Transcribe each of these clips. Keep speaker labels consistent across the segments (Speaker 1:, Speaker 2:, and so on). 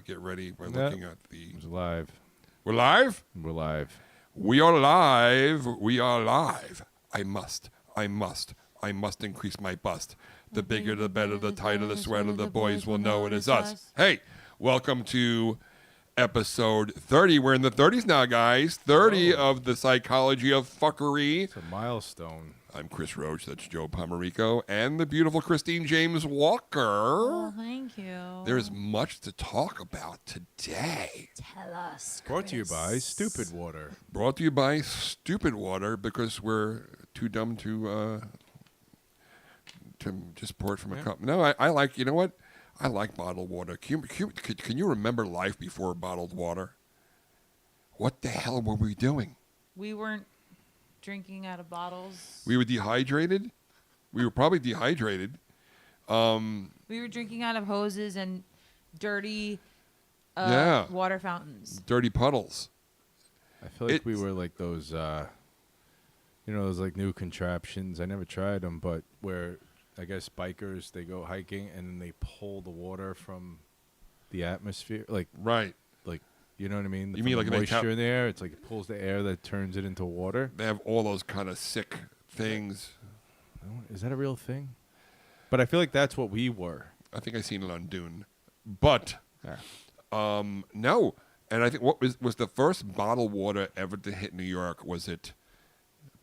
Speaker 1: get ready by looking at the...
Speaker 2: It's live.
Speaker 1: We're live?
Speaker 2: We're live.
Speaker 1: We are live. We are live. I must increase my bust. The bigger, the better, the tighter, the sweater, the boys will know it is us. Hey, welcome to episode 30. We're in the 30s now, guys. 30 of the Psychology of Fuckery.
Speaker 2: It's a milestone.
Speaker 1: I'm Chris Roach. That's Joe Pomerico. And the beautiful Christine James Walker.
Speaker 3: Oh, thank you.
Speaker 1: There's much to talk about today.
Speaker 3: Tell us, Chris.
Speaker 2: Brought to you by Stupid Water.
Speaker 1: Brought to you by Stupid Water because we're too dumb to just pour it from a cup. No, I like, you know what? I like bottled water. Can you remember life before bottled water? What the hell were we doing?
Speaker 3: We weren't drinking out of bottles.
Speaker 1: We were dehydrated. We were probably dehydrated.
Speaker 3: We were drinking out of hoses and dirty water fountains.
Speaker 1: Dirty puddles.
Speaker 2: I feel like we were like those, those like new contraptions. I never tried them, but where I guess bikers, they go hiking and then they pull the water from the atmosphere.
Speaker 1: Right.
Speaker 2: You know what I mean?
Speaker 1: You mean like
Speaker 2: moisture in the air? It's like it pulls the air that turns it into water.
Speaker 1: They have all those kind of sick things.
Speaker 2: Is that a real thing? But I feel like that's what we were.
Speaker 1: I think I seen it on Dune. But
Speaker 2: Yeah.
Speaker 1: no. And I think what was the first bottled water ever to hit New York? Was it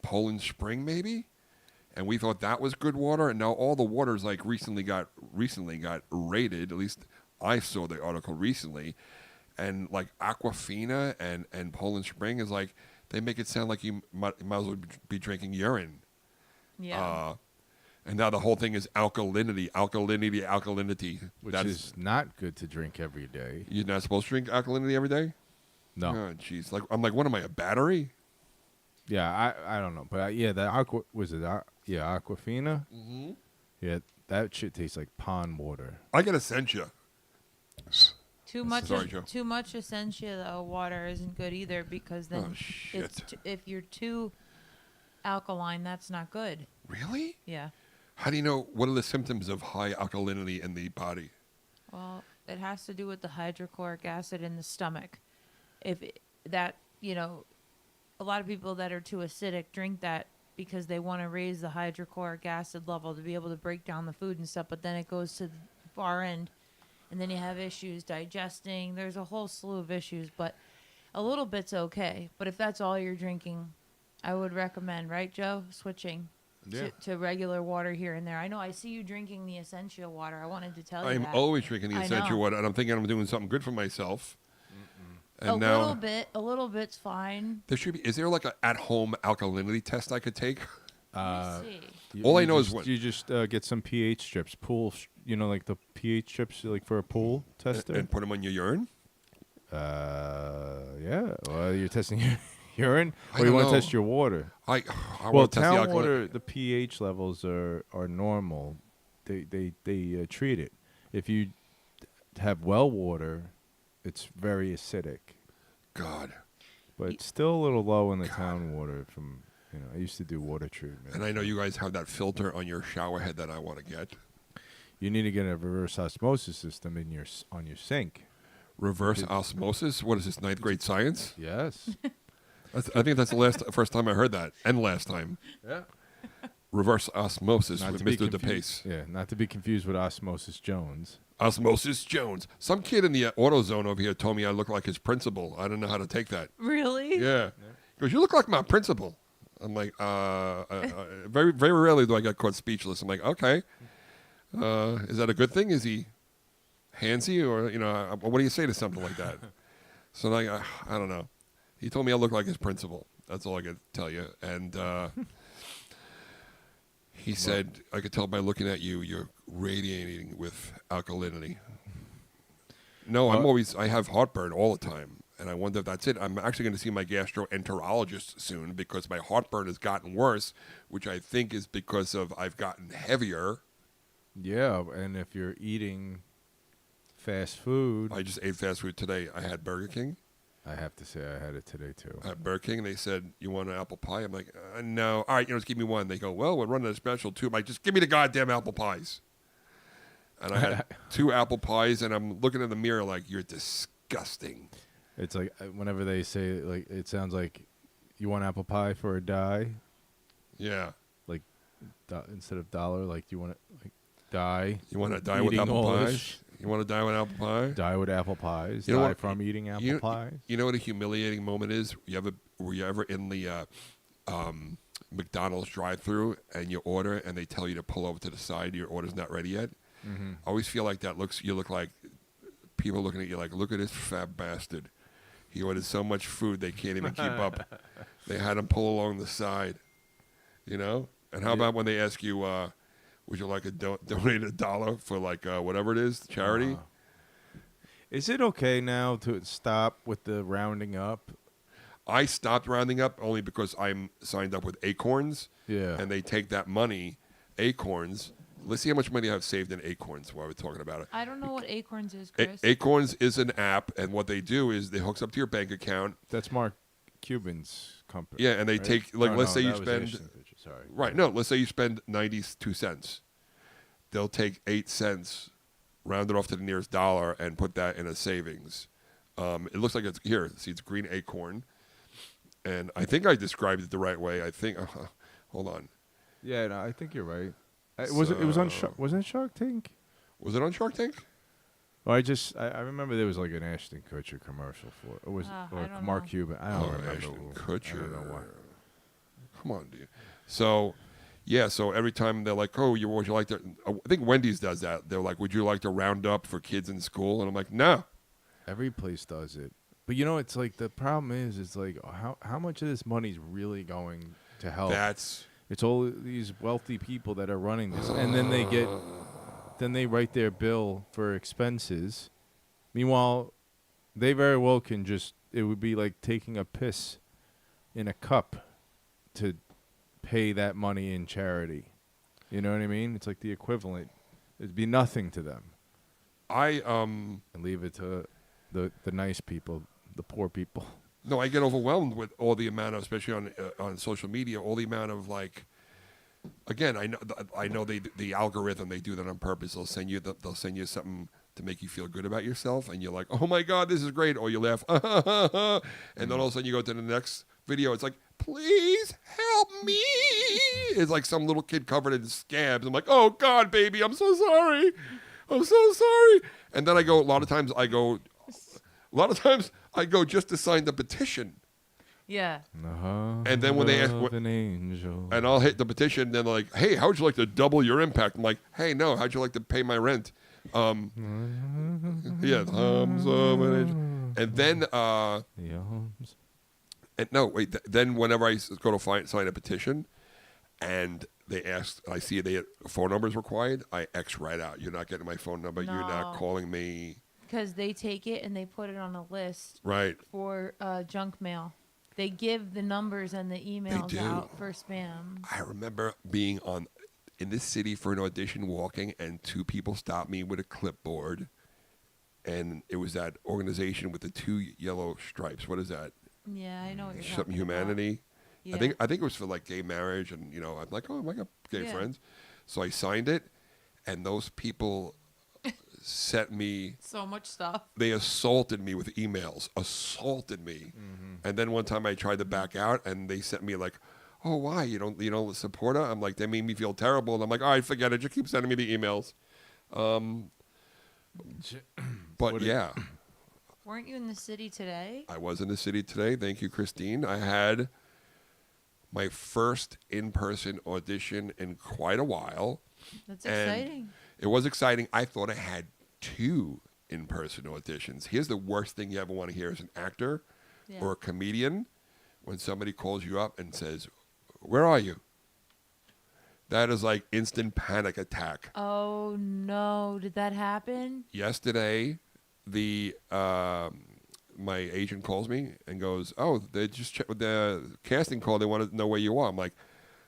Speaker 1: Poland Spring maybe? And we thought that was good water, and now all the waters like recently got rated. At least I saw the article recently. And like Aquafina and Poland Spring is like, they make it sound like you might as well be drinking urine.
Speaker 3: Yeah.
Speaker 1: And now the whole thing is alkalinity.
Speaker 2: Which is not good to drink every day.
Speaker 1: You're not supposed to drink alkalinity every day?
Speaker 2: No.
Speaker 1: Oh, jeez. Like, I'm like, what am I, a battery?
Speaker 2: Yeah, I don't know. But Aquafina?
Speaker 1: Mm-hmm.
Speaker 2: Yeah, that shit tastes like pond water.
Speaker 1: I get Essentia.
Speaker 3: Too much
Speaker 1: Sorry, Joe.
Speaker 3: Too much Essentia though, water isn't good either because then
Speaker 1: Oh, shit.
Speaker 3: if you're too alkaline, that's not good.
Speaker 1: Really?
Speaker 3: Yeah.
Speaker 1: How do you know, what are the symptoms of high alkalinity in the body?
Speaker 3: Well, it has to do with the hydrochloric acid in the stomach. A lot of people that are too acidic drink that because they want to raise the hydrochloric acid level to be able to break down the food and stuff, but then it goes to the far end, and then you have issues digesting. There's a whole slew of issues, but a little bit's okay. But if that's all you're drinking, I would recommend, right, Joe, switching to regular water here and there. I know I see you drinking the Essentia water. I wanted to tell you that.
Speaker 1: I'm always drinking the
Speaker 3: I
Speaker 1: Essentia
Speaker 3: know.
Speaker 1: water, and I'm thinking I'm doing something good for myself. And
Speaker 3: A
Speaker 1: now
Speaker 3: little bit's fine.
Speaker 1: there should be. Is there like an at-home alkalinity test I could take?
Speaker 3: Let me see.
Speaker 1: All I know is
Speaker 2: you just get some pH strips, like the pH strips, like for a pool tester.
Speaker 1: And put them on your urine.
Speaker 2: Yeah. Well, you're testing your urine,
Speaker 1: I
Speaker 2: or you
Speaker 1: don't
Speaker 2: want to
Speaker 1: know.
Speaker 2: test your water.
Speaker 1: I
Speaker 2: Well,
Speaker 1: want to test the
Speaker 2: town
Speaker 1: alkalinity.
Speaker 2: water, the pH levels are normal. They treat it. If you have well water, it's very acidic,
Speaker 1: God.
Speaker 2: but it's still a little low in the town water. I used to do water treatment.
Speaker 1: And I know you guys have that filter on your shower head that I want to get.
Speaker 2: You need to get a reverse osmosis system on your sink.
Speaker 1: Reverse osmosis? What is this, 9th grade science?
Speaker 2: Yes.
Speaker 1: I think that's the first time I heard that, and last time.
Speaker 2: Yeah.
Speaker 1: Reverse osmosis
Speaker 2: Not
Speaker 1: with
Speaker 2: to be
Speaker 1: Mr.
Speaker 2: confused-
Speaker 1: DePace.
Speaker 2: Yeah, not to be confused with Osmosis Jones.
Speaker 1: Osmosis Jones. Some kid in the AutoZone over here told me I look like his principal. I don't know how to take that.
Speaker 3: Really?
Speaker 1: Yeah. He goes, you look like my principal. I'm like, very, very rarely do I get caught speechless. I'm like, okay. Is that a good thing? Is he handsy? Or, what do you say to something like that? So like, I don't know. He told me I look like his principal. That's all I could tell you. And he said, I could tell by looking at you, you're radiating with alkalinity. No, I have heartburn all the time. And I wonder if that's it. I'm actually going to see my gastroenterologist soon because my heartburn has gotten worse, which I think is because of I've gotten heavier.
Speaker 2: Yeah, and if you're eating fast food,
Speaker 1: I just ate fast food today. I had Burger King.
Speaker 2: I have to say I had it today too.
Speaker 1: At Burger King, they said, you want an apple pie? I'm like, no. All right, just give me one. They go, well, we're running a special too. I'm like, just give me the goddamn apple pies. and I had 2 apple pies, and I'm looking in the mirror like, you're disgusting.
Speaker 2: It's like whenever they say, like, it sounds like you want apple pie for a die.
Speaker 1: Yeah.
Speaker 2: Like, instead of dollar, like, you want to, like, die.
Speaker 1: You want to die with
Speaker 2: eating
Speaker 1: apple
Speaker 2: all
Speaker 1: pies?
Speaker 2: this-
Speaker 1: You want to die with apple pie?
Speaker 2: Die with apple pies.
Speaker 1: You know
Speaker 2: Die
Speaker 1: what-
Speaker 2: from eating apple pies.
Speaker 1: You know what a humiliating moment is? Were you ever in the McDonald's drive-through and you order and they tell you to pull over to the side, your order's not ready yet?
Speaker 2: Mm-hmm.
Speaker 1: I always feel like that you look like people looking at you like, look at this fat bastard. He ordered so much food they can't even keep up. They had him pull along the side, you know? And how about when they ask you, would you like to donate $1 for like whatever it is, charity?
Speaker 2: Is it okay now to stop with the rounding up?
Speaker 1: I stopped rounding up only because I'm signed up with Acorns.
Speaker 2: Yeah.
Speaker 1: And they take that money, Acorns. Let's see how much money I've saved in Acorns while we're talking about it.
Speaker 3: I don't know what Acorns is, Chris.
Speaker 1: Acorns is an app, and what they do is they hooks up to your bank account.
Speaker 2: That's Mark Cuban's company.
Speaker 1: Yeah, and they
Speaker 2: right?
Speaker 1: take, like,
Speaker 2: Oh,
Speaker 1: let's say
Speaker 2: that
Speaker 1: you
Speaker 2: was
Speaker 1: spend,
Speaker 2: Ashton Kutcher, sorry.
Speaker 1: right, no, let's say you spend 92 cents. They'll take 8 cents, round it off to the nearest dollar, and put that in a savings. It looks like it's, here, see, it's green acorn. And I think I described it the right way. I think, hold on.
Speaker 2: Yeah, no, I think you're right. It was on wasn't it Shark Tank?
Speaker 1: Was it on Shark Tank?
Speaker 2: Well, I remember there was like an Ashton Kutcher commercial for it. Or was
Speaker 3: I
Speaker 2: or
Speaker 3: don't
Speaker 2: Mark
Speaker 3: know.
Speaker 2: Cuban. I don't remember.
Speaker 1: Ashton
Speaker 2: who.
Speaker 1: Kutcher.
Speaker 2: I don't know why.
Speaker 1: Come on, dude. So, yeah, so every time they're like, oh, would you like to, I think Wendy's does that. They're like, would you like to round up for kids in school? And I'm like, no.
Speaker 2: Every place does it. But you know, it's like the problem is, it's like how much of this money is really going to help?
Speaker 1: That's,
Speaker 2: It's all these wealthy people that are running this, and then they write their bill for expenses. Meanwhile, they very well can just, it would be like taking a piss in a cup to pay that money in charity. You know what I mean? It's like the equivalent. It'd be nothing to them. And leave it to the nice people, the poor people.
Speaker 1: no, I get overwhelmed with all the amount of, especially on social media, all the amount of like, again, I know the algorithm, they do that on purpose. They'll send you something to make you feel good about yourself, and you're like, oh my God, this is great, or you laugh, and then all of a sudden you go to the next video, it's like, please help me. It's like some little kid covered in scabs. I'm like, oh God, baby, I'm so sorry. I'm so sorry. And then a lot of times I go just to sign the petition.
Speaker 3: Yeah.
Speaker 1: And then when they ask
Speaker 2: an angel,
Speaker 1: and I'll hit the petition, then they're like, hey, how would you like to double your impact? I'm like, hey, no, how'd you like to pay my rent? Yeah, thumbs up. And then, then whenever I go to sign a petition, and they ask, I see phone numbers required, I X right out. You're not getting my phone number. You're not
Speaker 3: No.
Speaker 1: calling me.
Speaker 3: Because they take it and they put it on a list
Speaker 1: Right.
Speaker 3: for junk mail. They give the numbers and the emails
Speaker 1: do.
Speaker 3: out for spam.
Speaker 1: I remember being in this city for an audition, walking, and 2 people stopped me with a clipboard, and it was that organization with the 2 yellow stripes. What is that?
Speaker 3: Yeah, I know what you're
Speaker 1: Something
Speaker 3: talking
Speaker 1: Humanity.
Speaker 3: about.
Speaker 1: I think it was for like gay marriage, and I'm like, oh, I got gay
Speaker 3: Yeah.
Speaker 1: friends, so I signed it, and those people sent me.
Speaker 3: So much stuff.
Speaker 1: They assaulted me with emails, assaulted me, and then one time I tried to back out, and they sent me like, oh, why you don't support her? I'm like, they made me feel terrible, and I'm like, all right, forget it. Just keep sending me the emails. But yeah.
Speaker 3: Weren't you in the city today?
Speaker 1: I was in the city today. Thank you, Christine. I had my first in-person audition in quite a while.
Speaker 3: That's
Speaker 1: And
Speaker 3: exciting.
Speaker 1: It was exciting. I thought I had 2 in-person auditions. Here's the worst thing you ever want to hear as an actor
Speaker 3: Yeah.
Speaker 1: or a comedian, when somebody calls you up and says, where are you? That is like instant panic attack.
Speaker 3: Oh no! Did that happen?
Speaker 1: Yesterday, my agent calls me and goes, oh, they just checked with the casting call. They want to know where you are. I'm like,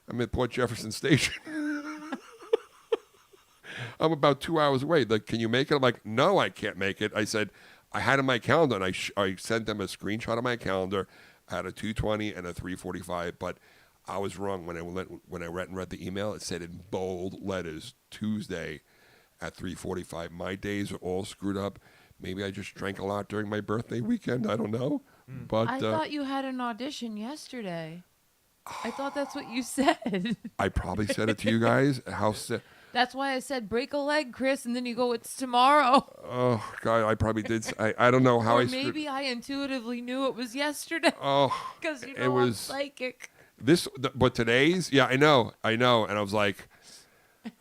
Speaker 1: I'm at Port Jefferson Station. I'm about 2 hours away. Like, can you make it? I'm like, no, I can't make it. I said, I had in my calendar, and I sent them a screenshot of my calendar. I had a 2:20 and a 3:45, but I was wrong when I read the email. It said in bold letters, Tuesday at 3:45. My days are all screwed up. Maybe I just drank a lot during my birthday weekend. I don't know. But
Speaker 3: I thought you had an audition yesterday. I thought that's what you said.
Speaker 1: I probably said it to you guys.
Speaker 3: That's why I said break a leg, Chris, and then you go, it's tomorrow.
Speaker 1: Oh God, I probably did. I don't know how
Speaker 3: Or
Speaker 1: I.
Speaker 3: maybe I intuitively knew it was yesterday.
Speaker 1: Oh,
Speaker 3: Because you
Speaker 1: it
Speaker 3: know I'm
Speaker 1: was
Speaker 3: psychic.
Speaker 1: but today's, yeah, I know, and I was like,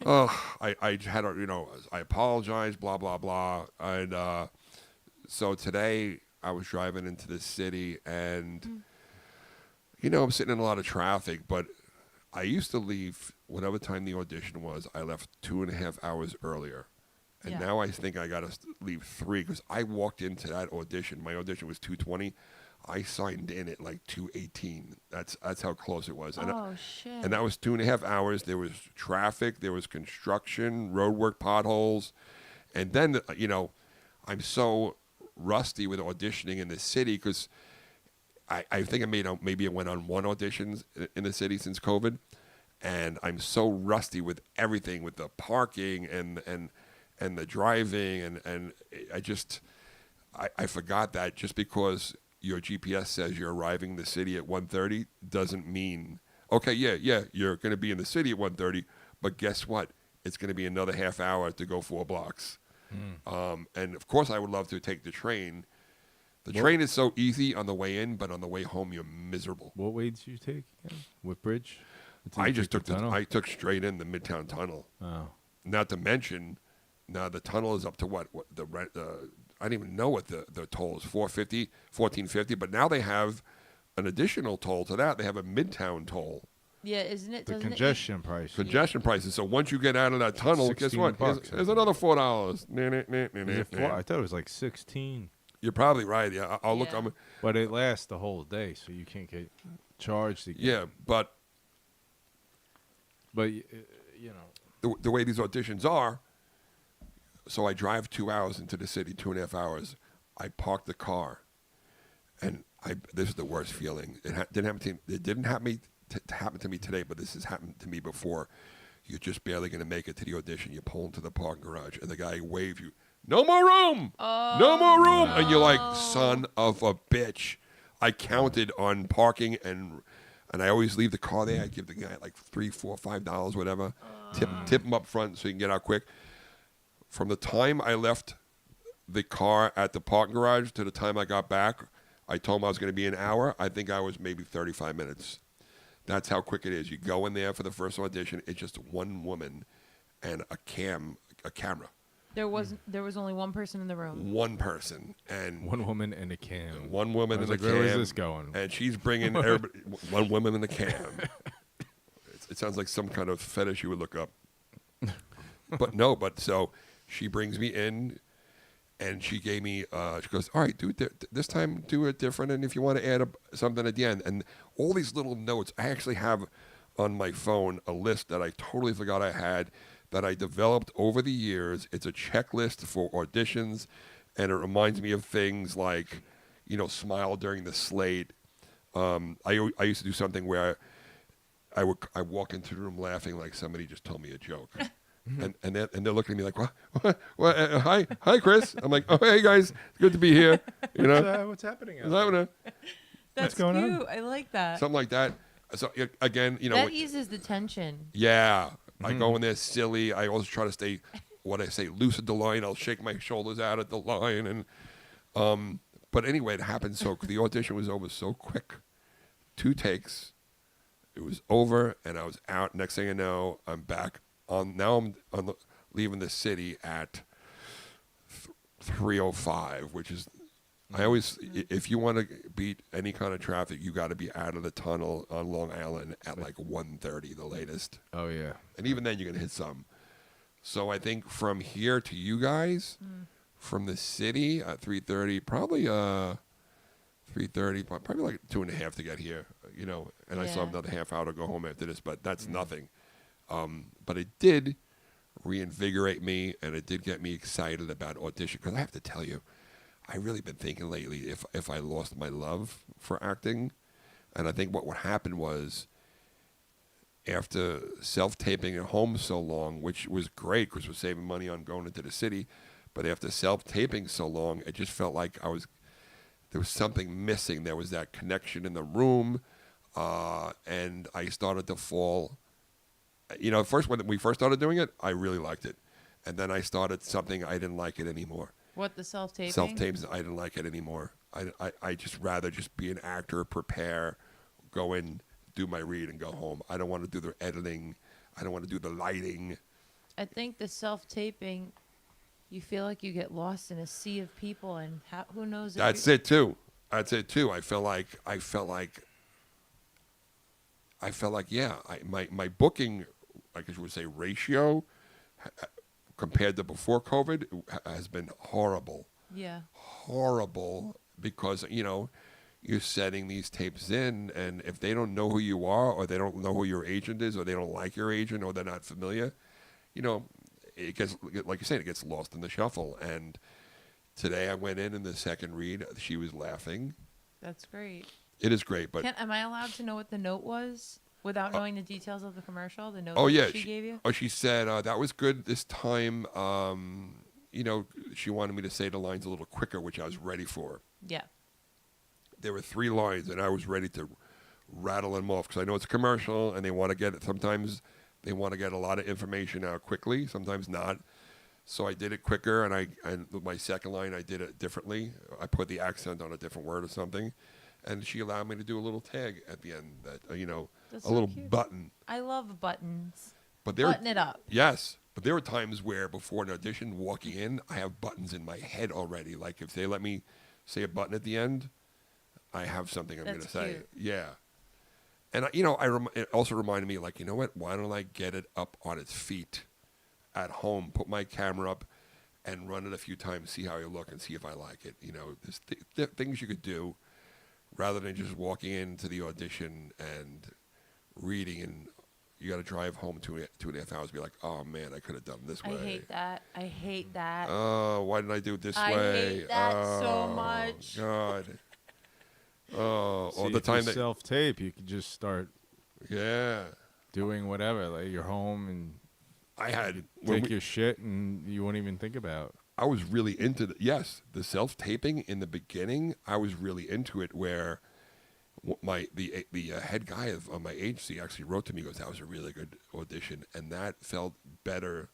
Speaker 1: oh, I had a, I apologize, blah blah blah, and so today I was driving into the city, and I'm sitting in a lot of traffic, but I used to leave whatever time the audition was. I left 2.5 hours earlier. And
Speaker 3: Yeah.
Speaker 1: now I think I got to leave 3 because I walked into that audition. My audition was 2:20. I signed in at like 2:18. That's how close it was.
Speaker 3: Oh, shit.
Speaker 1: And that was 2.5 hours. There was traffic. There was construction, roadwork, potholes. And then, I'm so rusty with auditioning in the city because I think maybe I went on 1 audition in the city since COVID. And I'm so rusty with everything, with the parking and the driving. And I forgot that just because your GPS says you're arriving in the city at 1:30 doesn't mean, okay, yeah, you're going to be in the city at 1:30, but guess what? It's going to be another half hour to go 4 blocks. And, of course, I would love to take the train. The train is so easy on the way in, but on the way home, you're miserable.
Speaker 2: What way did you take? Whitbridge?
Speaker 1: I just took
Speaker 2: tunnel.
Speaker 1: I took straight in the Midtown Tunnel.
Speaker 2: Oh.
Speaker 1: Not to mention, now the tunnel is up to what the rent. I don't even know what the toll is, $14.50. But now they have an additional toll to that. They have a Midtown toll.
Speaker 3: Yeah, isn't it?
Speaker 2: The
Speaker 3: Doesn't
Speaker 2: congestion price.
Speaker 1: Congestion prices. So once you get out of that tunnel, guess what?
Speaker 2: $16,
Speaker 1: There's another $4.
Speaker 2: Is it I thought it was like 16.
Speaker 1: You're probably right. Yeah, I'll look.
Speaker 3: Yeah.
Speaker 2: But it lasts the whole day, so you can't get charged again.
Speaker 1: Yeah, but the way these auditions are, so I drive 2 hours into the city, 2.5 hours. I park the car, and this is the worst feeling. It didn't happen to me today, but this has happened to me before. You're just barely going to make it to the audition. You pull into the parking garage, and the guy waves you, "No more room! No more room!" And you're like, son of a bitch. I counted on parking, and I always leave the car there. I give the guy like $3, $4, $5, whatever. Tip him up front so he can get out quick. From the time I left the car at the parking garage to the time I got back, I told him I was going to be an hour. I think I was maybe 35 minutes. That's how quick it is. You go in there for the first audition. It's just one woman and a camera.
Speaker 3: There was only one person in the room.
Speaker 1: One person and
Speaker 2: one woman and a cam.
Speaker 1: One woman and a cam.
Speaker 2: Where is this going?
Speaker 1: And she's bringing everybody. One woman and a cam. It sounds like some kind of fetish you would look up. But so she brings me in, and she gave me. She goes, "All right, do it this time. Do it different, and if you want to add something at the end, and all these little notes. I actually have on my phone a list that I totally forgot I had." That I developed over the years. It's a checklist for auditions, and it reminds me of things like, smile during the slate. I used to do something where I walk into the room laughing like somebody just told me a joke, and they're looking at me like, what? Hi, Chris. I'm like, oh, hey guys, it's good to be here.
Speaker 2: What's happening?
Speaker 3: That's
Speaker 2: going
Speaker 3: cute.
Speaker 2: on?
Speaker 3: I like that.
Speaker 1: Something like that. So again,
Speaker 3: that eases the tension.
Speaker 1: Yeah. I go in there silly. I always try to stay, lucid the line. I'll shake my shoulders out at the line. And but anyway, it happened the audition was over so quick. 2 takes. It was over, and I was out. Next thing I know, I'm back on. Now I'm leaving the city at 3:05, which is. I always, if you want to beat any kind of traffic, you got to be out of the tunnel on Long Island at like 1:30, the latest.
Speaker 2: Oh yeah.
Speaker 1: And even then, you're gonna hit some. So I think from here to you guys, from the city at 3:30, probably 3:30, probably like 2.5 to get here. And I still have another half hour to go home after this, but that's nothing. But it did reinvigorate me, and it did get me excited about audition. Because I have to tell you. I've really been thinking lately if I lost my love for acting, and I think what would happen was after self-taping at home so long, which was great because we're saving money on going into the city, but after self-taping so long, it just felt like there was something missing. There was that connection in the room, and I started to fall. First when we first started doing it, I really liked it, and then I started something I didn't like it anymore.
Speaker 3: What, the self-taping?
Speaker 1: Self-tapes, I didn't like it anymore. I just rather just be an actor, prepare, go in, do my read, and go home. I don't want to do the editing. I don't want to do the lighting.
Speaker 3: I think the self-taping, you feel like you get lost in a sea of people, and who knows?
Speaker 1: That's it too. I felt like yeah. My booking, I guess you would say, ratio compared to before COVID has been horrible.
Speaker 3: Yeah.
Speaker 1: Horrible, because you're setting these tapes in, and if they don't know who you are, or they don't know who your agent is, or they don't like your agent, or they're not familiar, it gets, like you said, it gets lost in the shuffle. And today I went in the second read, she was laughing.
Speaker 3: That's great.
Speaker 1: It is great, but
Speaker 3: am I allowed to know what the note was without knowing the details of the commercial? The note she gave you?
Speaker 1: She said that was good this time. She wanted me to say the lines a little quicker, which I was ready for.
Speaker 3: Yeah.
Speaker 1: There were 3 lines, and I was ready to rattle them off because I know it's a commercial, and they want to get it. Sometimes they want to get a lot of information out quickly, sometimes not. So I did it quicker, and with my second line, I did it differently. I put the accent on a different word or something, and she allowed me to do a little tag at the end, that
Speaker 3: That's
Speaker 1: a
Speaker 3: so
Speaker 1: little
Speaker 3: cute.
Speaker 1: button.
Speaker 3: I love buttons.
Speaker 1: But
Speaker 3: Button it up.
Speaker 1: Yes, but there were times where before an audition, walking in, I have buttons in my head already. Like if they let me say a button at the end, I have something I'm going to say.
Speaker 3: Cute.
Speaker 1: Yeah. And it also reminded me, like, you know what? Why don't I get it up on its feet at home, put my camera up, and run it a few times, see how I look, and see if I like it. There's things you could do rather than just walking into the audition and reading, and you got to drive home 2.5 hours. Be like, oh man, I could have done this way.
Speaker 3: I hate that.
Speaker 1: Oh, why didn't I do it this way?
Speaker 3: I hate that so much.
Speaker 1: God. Oh, all the
Speaker 2: If
Speaker 1: time
Speaker 2: you self-tape, you can just start doing whatever. Like you're home and
Speaker 1: I had
Speaker 2: take your shit, and you won't even think about.
Speaker 1: I was really into the self-taping in the beginning. I was really into it, where the head guy of my agency actually wrote to me, goes, that was a really good audition, and that felt better.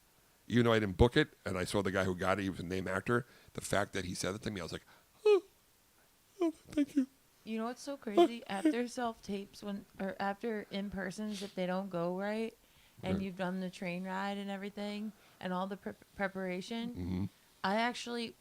Speaker 1: Even though I didn't book it, and I saw the guy who got it, he was a name actor, the fact that he said it to me, I was like, oh thank you.
Speaker 3: You know what's so crazy? After self-tapes, or after in-persons, if they don't go right, and you've done the train ride and everything, and all the preparation,
Speaker 1: Mm-hmm.
Speaker 3: I actually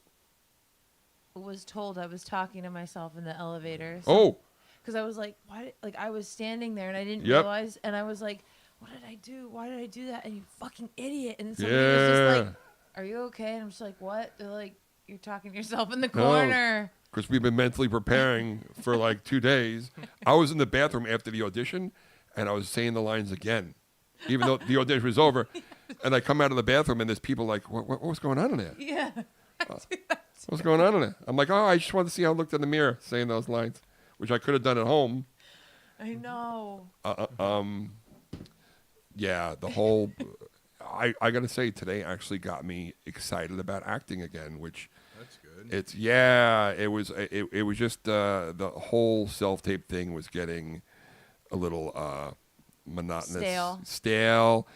Speaker 3: was told I was talking to myself in the elevator. Because I was like, why? Like, I was standing there, and I didn't realize, and I was like, what did I do? Why did I do that? And you fucking idiot. And somebody was just like, are you okay? And I'm just like, what? They're like, you're talking to yourself in the corner.
Speaker 1: Because we've been mentally preparing for like 2 days. I was in the bathroom after the audition, and I was saying the lines again, even though the audition was over. And I come out of the bathroom, and there's people like, what's going on in there?
Speaker 3: Yeah.
Speaker 1: What's going on in there? I'm like, I just wanted to see how I looked in the mirror saying those lines, which I could have done at home.
Speaker 3: I know.
Speaker 1: Yeah, the whole... I got to say, today actually got me excited about acting again, which...
Speaker 2: That's good.
Speaker 1: It was just the whole self-tape thing was getting a little monotonous, stale,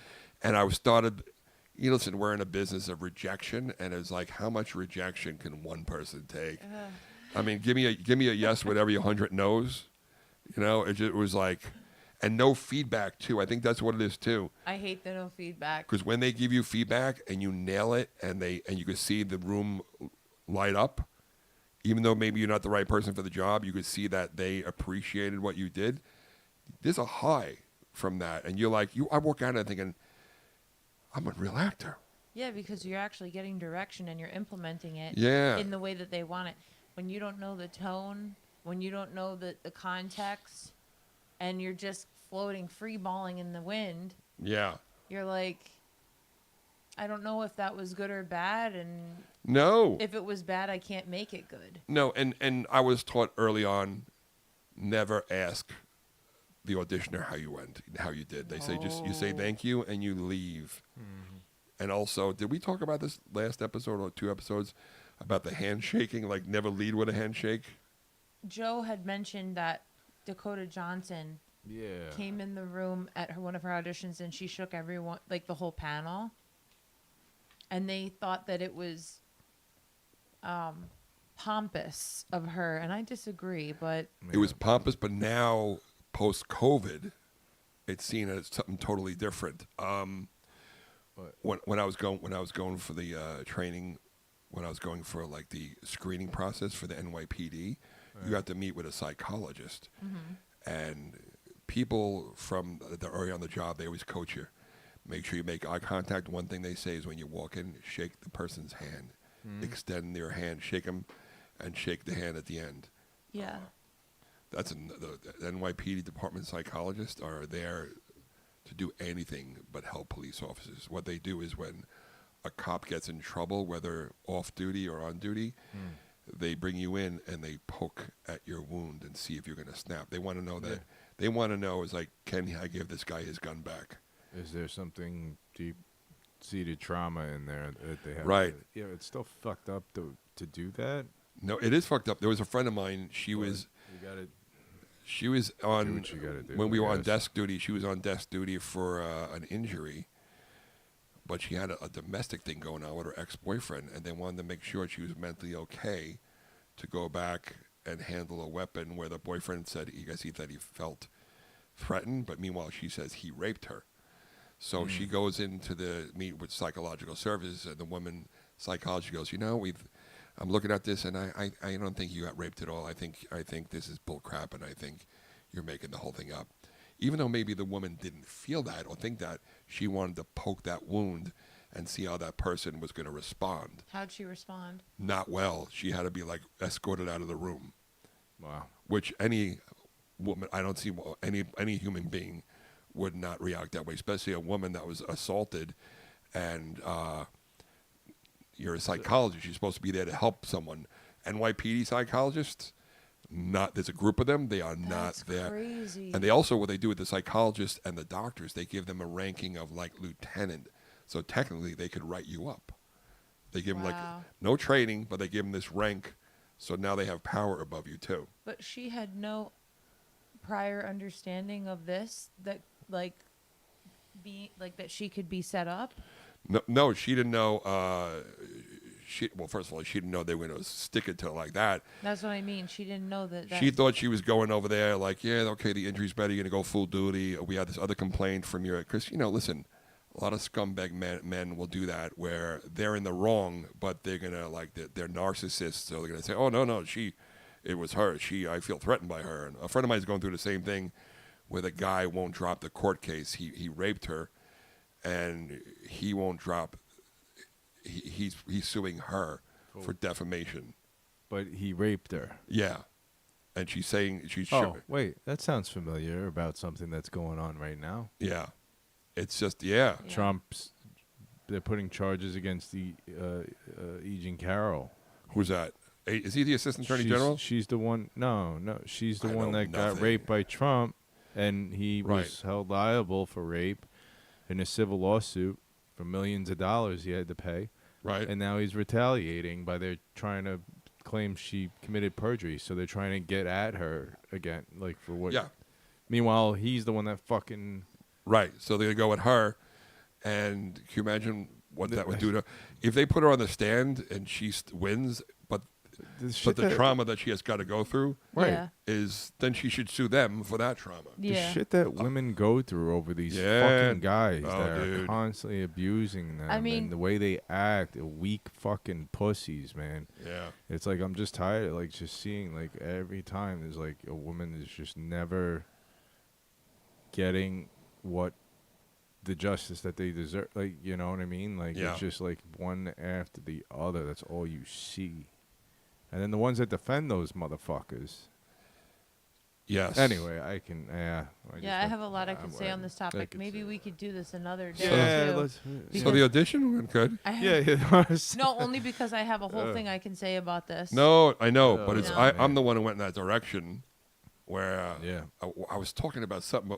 Speaker 1: and I started. Listen, we're in a business of rejection, and it's like, how much rejection can one person take? I mean, give me a yes with every 100 no's. It was like, and no feedback too. I think that's what it is too.
Speaker 3: I hate the no feedback.
Speaker 1: Because when they give you feedback and you nail it, and you can see the room light up, even though maybe you're not the right person for the job, you could see that they appreciated what you did. There's a high from that, and you're like, I walk out and thinking, I'm a real actor.
Speaker 3: Yeah, because you're actually getting direction and you're implementing it in the way that they want it. When you don't know the tone, when you don't know the context, and you're just floating, free balling in the wind.
Speaker 1: Yeah.
Speaker 3: You're like, I don't know if that was good or bad, and
Speaker 1: no,
Speaker 3: if it was bad, I can't make it good.
Speaker 1: No, and I was taught early on, never ask the auditioner how you went, how you did. They say just you say thank you and you leave. And also, did we talk about this last episode or 2 episodes about the handshaking? Like never lead with a handshake.
Speaker 3: Joe had mentioned that Dakota Johnson came in the room at one of her auditions and she shook everyone, like the whole panel. And they thought that it was pompous of her, and I disagree. But
Speaker 1: It was pompous, but now post-COVID, it's seen as something totally different. When I was going for the training, when I was going for like the screening process for the NYPD, you got to meet with a psychologist, and people from that are already on the job, they always coach you. Make sure you make eye contact. One thing they say is when you walk in, shake the person's hand, extend their hand, shake them, and shake the hand at the end.
Speaker 3: yeah,
Speaker 1: The NYPD department psychologists are there to do anything but help police officers. What they do is when a cop gets in trouble, whether off duty or on duty, they bring you in and they poke at your wound and see if you're going to snap. They want to know that. They want to know is like, can I give this guy his gun back?
Speaker 2: Is there something deep-seated trauma in there that they have?
Speaker 1: Right.
Speaker 2: Yeah, it's still fucked up to do that.
Speaker 1: No, it is fucked up. There was a friend of mine. She was on
Speaker 2: what you gotta do,
Speaker 1: when we
Speaker 2: I
Speaker 1: were on
Speaker 2: guess.
Speaker 1: desk duty. She was on desk duty for an injury, but she had a domestic thing going on with her ex-boyfriend, and they wanted to make sure she was mentally okay to go back and handle a weapon where the boyfriend said he felt threatened, but meanwhile she says he raped her. So she goes into the meet with psychological services, and the woman psychologist goes, I'm looking at this, and I don't think you got raped at all. I think this is bull crap, and I think you're making the whole thing up. Even though maybe the woman didn't feel that or think that, she wanted to poke that wound and see how that person was going to respond.
Speaker 3: how'd she respond?
Speaker 1: Not well. She had to be like escorted out of the room,
Speaker 2: Wow.
Speaker 1: which any woman, I don't see any human being would not react that way, especially a woman that was assaulted, and you're a psychologist. You're supposed to be there to help someone. NYPD psychologists, there's a group of them. They are
Speaker 3: That's
Speaker 1: not there.
Speaker 3: crazy.
Speaker 1: And they also, what they do with the psychologists and the doctors, they give them a ranking of like lieutenant. So technically, they could write you up. They give them like
Speaker 3: Wow.
Speaker 1: no training, but they give them this rank. So now they have power above you too.
Speaker 3: But she had no prior understanding of this, that like that she could be set up.
Speaker 1: No, she didn't know. Well, first of all, she didn't know they were going to stick it to her like that.
Speaker 3: That's what I mean. She didn't know that.
Speaker 1: She thought she was going over there like, yeah, okay, the injury's better. You're going to go full duty. We had this other complaint from your, because, listen, a lot of scumbag men will do that where they're in the wrong, but they're going to, like, they're narcissists. So they're going to say, oh, no, it was her. I feel threatened by her. And a friend of mine is going through the same thing where the guy won't drop the court case. He raped her, and he won't drop. He's suing her for defamation.
Speaker 2: But he raped her.
Speaker 1: Yeah, and she's saying she's
Speaker 2: Oh, wait. That sounds familiar about something that's going on right now.
Speaker 1: yeah. It's just
Speaker 3: Yeah.
Speaker 2: They're putting charges against the Egan Carroll.
Speaker 1: Who's that? Is he the assistant attorney general?
Speaker 2: She's the one. No, she's the
Speaker 1: I
Speaker 2: one
Speaker 1: know
Speaker 2: that got
Speaker 1: nothing.
Speaker 2: raped by Trump, and he
Speaker 1: Right.
Speaker 2: was held liable for rape in a civil lawsuit for millions of dollars he had to pay.
Speaker 1: Right.
Speaker 2: And now he's retaliating by they're trying to claim she committed perjury, so they're trying to get at her again, like for what?
Speaker 1: Yeah.
Speaker 2: Meanwhile, he's the one that fucking.
Speaker 1: Right. So they're gonna go with her, and can you imagine what that would do to her? If they put her on the stand and she wins, but the trauma that she has got to go through
Speaker 2: Right.
Speaker 3: Yeah.
Speaker 1: is, then she should sue them for that trauma.
Speaker 2: The
Speaker 3: Yeah.
Speaker 2: shit that women go through over these
Speaker 1: Yeah.
Speaker 2: fucking guys
Speaker 1: Oh,
Speaker 2: that are
Speaker 1: dude.
Speaker 2: constantly abusing them.
Speaker 3: I mean-
Speaker 2: and the way they act, weak fucking pussies, man.
Speaker 1: Yeah.
Speaker 2: It's like I'm just tired of like just seeing like every time there's like a woman is just never getting what the justice that they deserve. Like, you know what I mean? Like
Speaker 1: Yeah.
Speaker 2: it's just like one after the other. That's all you see. And then the ones that defend those motherfuckers.
Speaker 1: Yes.
Speaker 2: Anyway, I can. Yeah.
Speaker 3: I have a lot I could say on this topic.
Speaker 2: could
Speaker 3: Maybe
Speaker 2: say
Speaker 3: we could do this another day
Speaker 2: Yeah.
Speaker 3: too.
Speaker 2: Let's,
Speaker 1: So the audition went good.
Speaker 3: I have,
Speaker 2: yeah.
Speaker 3: No, only because I have a whole thing I can say about this.
Speaker 1: No, I know, but
Speaker 2: Oh,
Speaker 1: it's
Speaker 3: no.
Speaker 1: I'm the one who went in that direction. where
Speaker 2: Yeah.
Speaker 1: I was talking about something.